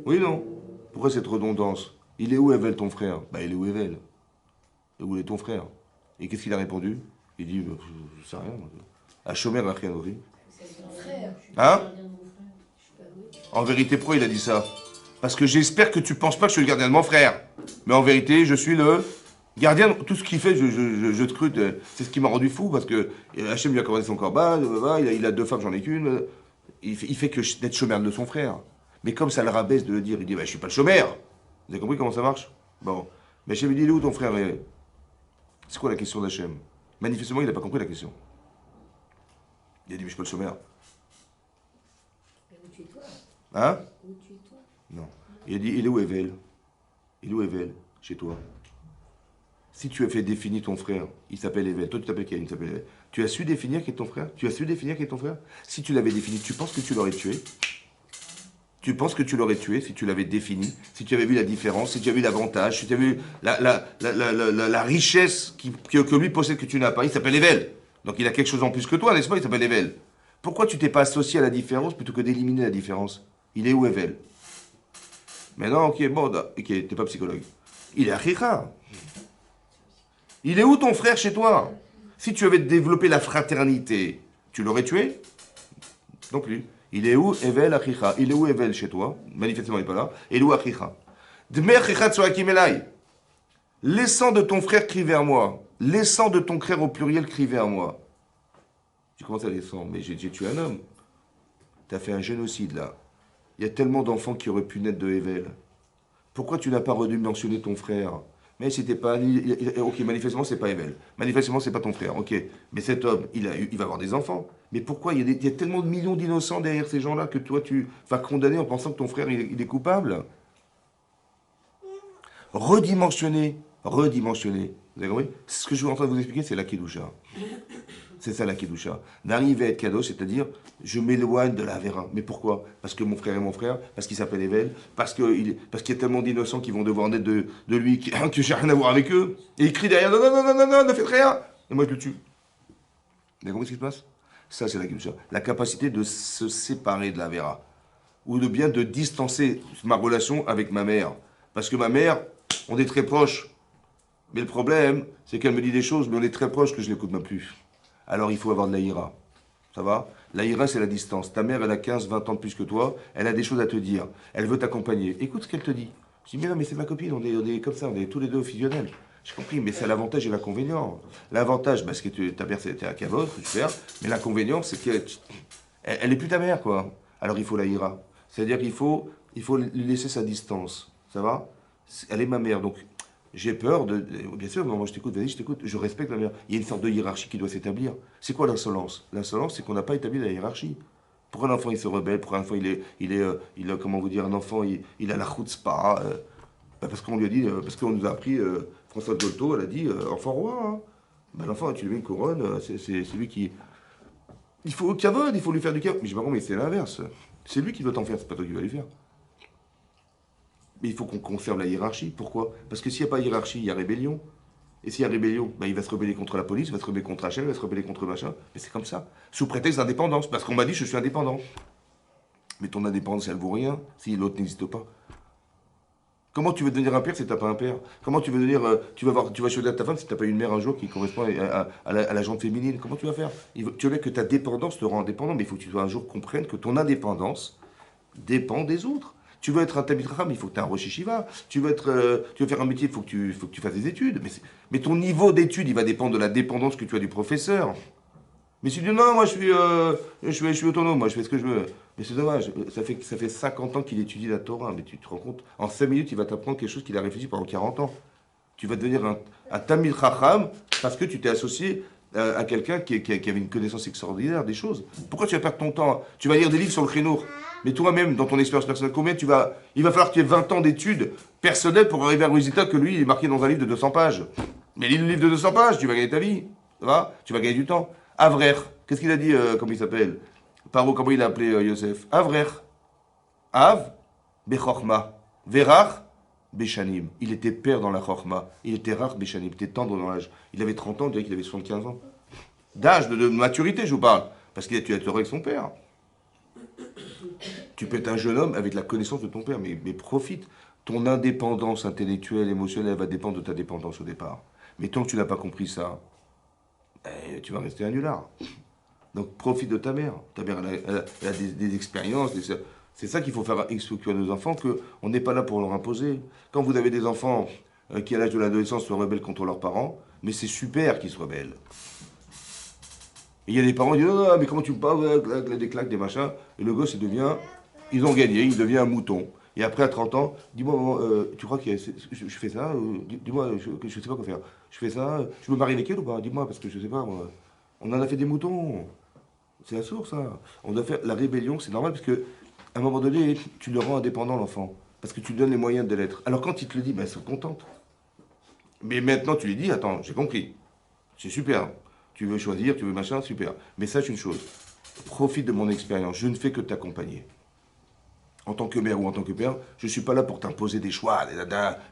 Oui, non? Pourquoi cette redondance? Il est où Evel, ton frère? Bah, il est où Evel? Et où est ton frère? Et qu'est-ce qu'il a répondu? Il dit, bah, je sais rien. À Shomer, à rien, oui. Frère. Hein? En vérité, pourquoi il a dit ça? Parce que j'espère que tu penses pas que je suis le gardien de mon frère. Mais en vérité, je suis le gardien. Tout ce qu'il fait, je scrute. C'est ce qui m'a rendu fou parce que Hachem lui a commandé son corban. Il a 2 femmes, j'en ai qu'une. Il fait que d'être chômeur de son frère. Mais comme ça le rabaisse de le dire, il dit bah, je suis pas le chômeur. Vous avez compris comment ça marche? Bon. Mais Hachem lui dit il est où ton frère? C'est quoi la question d'Hachem? Manifestement, il n'a pas compris la question. Il a dit mais je suis pas le chômeur. Où tu es toi? Hein? Où tu es toi? Non. Il a dit, il est où Evel? Il est où Evel? Chez toi. Si tu as fait définir ton frère, il s'appelle Evel. Toi, tu t'appelles Caïn, il s'appelle Evel. Tu as su définir qui est ton frère? Tu as su définir qui est ton frère? Si tu l'avais défini, tu penses que tu l'aurais tué? Tu penses que tu l'aurais tué si tu l'avais défini? Si tu avais vu la différence? Si tu avais vu l'avantage? Si tu avais vu la richesse que lui possède que tu n'as pas? Il s'appelle Evel. Donc il a quelque chose en plus que toi, n'est-ce pas? Il s'appelle Evel. Pourquoi tu t'es pas associé à la différence plutôt que d'éliminer la différence? Il est où Evel? Maintenant, ok, bon, ok, t'es pas psychologue. Il est à Chicha. Il est où ton frère chez toi? Si tu avais développé la fraternité, tu l'aurais tué? Non plus. Il est où Evel Achicha? Il est où Evel chez toi? Manifestement, il n'est pas là. Il est où Achicha? Dmer Chicha Tsoakim Elai. Les sangs de ton frère crient vers moi. Les sangs de ton frère au pluriel crient vers moi. Tu commences à les sangs, mais j'ai tué un homme. Tu as fait un génocide là. Il y a tellement d'enfants qui auraient pu naître de Evel. Pourquoi tu n'as pas redimensionné ton frère? Mais c'était pas. Ok, manifestement, c'est pas Evel. Manifestement, c'est pas ton frère. Ok. Mais cet homme, il va avoir des enfants. Mais pourquoi il y a tellement de millions d'innocents derrière ces gens-là que toi, tu vas condamner en pensant que ton frère, il est coupable? Redimensionner. Redimensionner. Vous avez compris? Ce que je suis en train de vous expliquer, c'est la Kedusha. C'est ça la Kedusha. D'arriver à être kadosh, c'est-à-dire, je m'éloigne de la Avera. Mais pourquoi? Parce que mon frère est mon frère, parce qu'il s'appelle Evel, parce qu'il y a tellement d'innocents qui vont devoir naître de lui, que j'ai rien à voir avec eux. Et il crie derrière, non, non, non, non, non, non, ne faites rien. Et moi, je le tue. Vous avez compris ce qui se passe? Ça, c'est la Kedusha. La capacité de se séparer de la Avera. Ou de bien de distancer ma relation avec ma mère. Parce que ma mère, on est très proches. Mais le problème, c'est qu'elle me dit des choses, mais on est très proches que je ne l'écoute même plus. Alors il faut avoir de la ira. Ça va? La ira, c'est la distance. Ta mère, elle a 15, 20 ans de plus que toi, elle a des choses à te dire. Elle veut t'accompagner. Écoute ce qu'elle te dit. Je dis, mais non, mais c'est ma copine, on est comme ça, on est tous les deux fusionnels. J'ai compris, mais c'est l'avantage et l'inconvénient. L'avantage, parce que ta mère, c'était à Kavod, super, mais l'inconvénient, c'est qu'elle n'est plus ta mère, quoi. Alors il faut la ira. C'est-à-dire qu'il faut lui laisser sa distance. Ça va? Elle est ma mère, donc j'ai peur bien sûr, moi je t'écoute, vas-y, je t'écoute, je respecte la mère. Il y a une sorte de hiérarchie qui doit s'établir. C'est quoi l'insolence? L'insolence, c'est qu'on n'a pas établi la hiérarchie. Pour un enfant, il se rebelle, pour un enfant, il a comment vous dire, un enfant, il a la chutzpah, parce qu'on lui a dit, parce qu'on nous a appris, François Dolto, elle a dit, enfant roi, hein. Ben, l'enfant, tu lui mets une couronne, c'est lui qui... Il faut au kavod, il faut lui faire du kavod. Mais je sais pas, mais c'est l'inverse. C'est lui qui doit t'en faire, c'est pas toi qui vas lui faire. Mais il faut qu'on conserve la hiérarchie. Pourquoi? Parce que s'il n'y a pas de hiérarchie, il y a rébellion. Et s'il y a rébellion, ben il va se rebeller contre la police, il va se rebeller contre HL, il va se rebeller contre machin. Mais c'est comme ça. Sous prétexte d'indépendance. Parce qu'on m'a dit je suis indépendant. Mais ton indépendance, elle vaut rien si l'autre n'existe pas. Comment tu veux devenir un père si tu n'as pas un père? Comment tu veux devenir. Tu vas choisir ta femme si tu n'as pas une mère un jour qui correspond à la jante féminine? Comment tu vas faire? Tu veux que ta dépendance te rend indépendant, mais il faut que tu un jour comprennes que ton indépendance dépend des autres. Tu veux être un Talmid Chacham, il faut que tu aies un Rosh Yeshiva. Tu veux faire un métier, il faut que tu fasses des études. Mais ton niveau d'études, il va dépendre de la dépendance que tu as du professeur. Mais si tu dis non, moi je suis autonome, moi je fais ce que je veux. Mais c'est dommage, ça fait 50 ans qu'il étudie la Torah, mais tu te rends compte, en 5 minutes, il va t'apprendre quelque chose qu'il a réfléchi pendant 40 ans. Tu vas devenir un Talmid Chacham parce que tu t'es associé à quelqu'un qui avait une connaissance extraordinaire des choses. Pourquoi tu vas perdre ton temps? Tu vas lire des livres sur le Chinour. Mais toi-même, dans ton expérience personnelle, il va falloir que tu aies 20 ans d'études personnelles pour arriver au résultat que lui, il est marqué dans un livre de 200 pages. Mais lis le livre de 200 pages, tu vas gagner ta vie. Ça va? Tu vas gagner du temps. Avrer, qu'est-ce qu'il a dit, comment il s'appelle? Paro, comment il a appelé Yosef? Avrer. Av, Bechorma. Verach, Béchanim. Il était père dans la Chorma. Il était rare, Béchanim. Il était tendre dans l'âge. Il avait 30 ans, on dirait qu'il avait 75 ans. D'âge, de maturité, je vous parle. Parce qu'il a tué avec son père. Tu peux être un jeune homme avec la connaissance de ton père, mais profite. Ton indépendance intellectuelle, émotionnelle, va dépendre de ta dépendance au départ. Mais tant que tu n'as pas compris ça, tu vas rester un nulard. Donc profite de ta mère. Ta mère, elle a des expériences. C'est ça qu'il faut faire expliquer à nos enfants, qu'on n'est pas là pour leur imposer. Quand vous avez des enfants qui, à l'âge de l'adolescence, se rebellent contre leurs parents, mais c'est super qu'ils se rebellent. Et il y a des parents qui disent « Ah, mais comment tu me parles avec des claques, des machins ?» Et le gosse, ils ont gagné, il devient un mouton. Et après, à 30 ans, dis-moi, maman, tu crois que je fais ça? Dis-moi, je sais pas quoi faire. Je fais ça, je me marie avec elle ou pas? Dis-moi, parce que je sais pas, moi. On en a fait des moutons. C'est la source, ça. On doit faire la rébellion, c'est normal, parce que à un moment donné, tu le rends indépendant, l'enfant. Parce que tu lui donnes les moyens de l'être. Alors quand il te le dit, ben, elle se contente. Mais maintenant, tu lui dis, attends, j'ai compris. C'est super. Tu veux choisir, tu veux machin, super. Mais sache une chose. Profite de mon expérience. Je ne fais que t'accompagner. En tant que mère ou en tant que père, je ne suis pas là pour t'imposer des choix.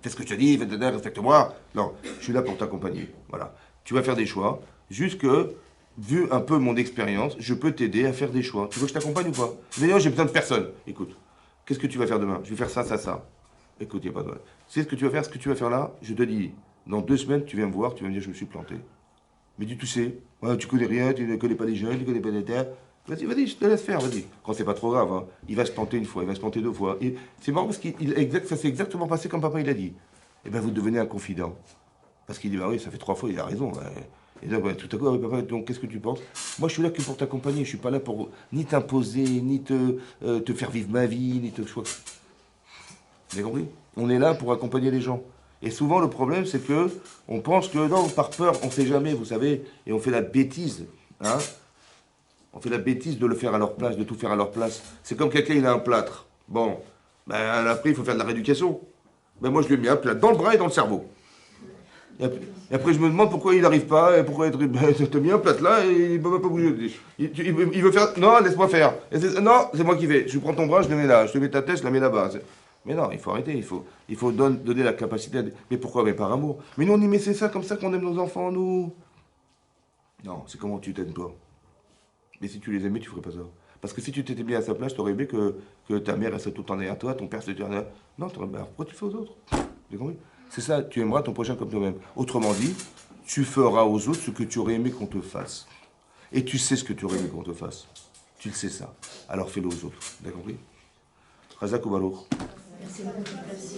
Fais ce que tu as dit, respecte-moi. Non, je suis là pour t'accompagner. Voilà. Tu vas faire des choix. Juste que, vu un peu mon expérience, je peux t'aider à faire des choix. Tu veux que je t'accompagne ou pas? D'ailleurs, j'ai besoin de personne. Écoute, qu'est-ce que tu vas faire demain? Je vais faire ça, ça, ça. Écoute, il n'y a pas de... C'est ce que tu vas faire, ce que tu vas faire là, je te dis, dans 2 semaines, tu viens me voir, tu vas me dire, je me suis planté. Mais tu sais, ouais, tu connais rien, tu ne connais pas les jeunes, tu ne connais pas les terres. Vas-y, je te laisse faire, vas-y. Quand c'est pas trop grave, hein. Il va se planter une fois, il va se planter 2 fois. C'est marrant parce que ça s'est exactement passé comme papa il a dit. Et bien vous devenez un confident. Parce qu'il dit, bah oui, ça fait 3 fois, il a raison. Et donc, ouais, tout à coup, ah oui, papa, donc qu'est-ce que tu penses? Moi, je suis là que pour t'accompagner, je suis pas là pour ni t'imposer, ni te faire vivre ma vie, ni te... Vous avez compris? On est là pour accompagner les gens. Et souvent, le problème, c'est que on pense que, non, par peur, on ne fait jamais, vous savez, et on fait la bêtise. Hein, on fait la bêtise de le faire à leur place, de tout faire à leur place. C'est comme quelqu'un, il a un plâtre. Bon, ben après, il faut faire de la rééducation. Ben moi, je lui ai mis un plâtre dans le bras et dans le cerveau. Et après, je me demande pourquoi il n'arrive pas, et pourquoi t'as mis un plâtre là, et il ne peut pas bouger. Il veut faire, non, laisse-moi faire. Non, c'est moi qui vais. Je prends ton bras, je le mets là. Je te mets ta tête, je la mets là-bas. Mais non, il faut arrêter, il faut donner la capacité. Mais pourquoi? Mais par amour. Mais nous, on y met, c'est ça, comme ça qu'on aime nos enfants, nous. Non, c'est comment tu t'aimes, toi. Mais si tu les aimais, tu ferais pas ça. Parce que si tu t'étais bien à sa place, tu aurais aimé que ta mère, elle soit tout le temps derrière toi, ton père, se dirait, non, pourquoi tu fais aux autres? J'ai compris? C'est ça, tu aimeras ton prochain comme toi-même. Autrement dit, tu feras aux autres ce que tu aurais aimé qu'on te fasse. Et tu sais ce que tu aurais aimé qu'on te fasse. Tu le sais ça. Alors fais-le aux autres. T'as compris? Razak ou Baruch? Merci beaucoup. Merci.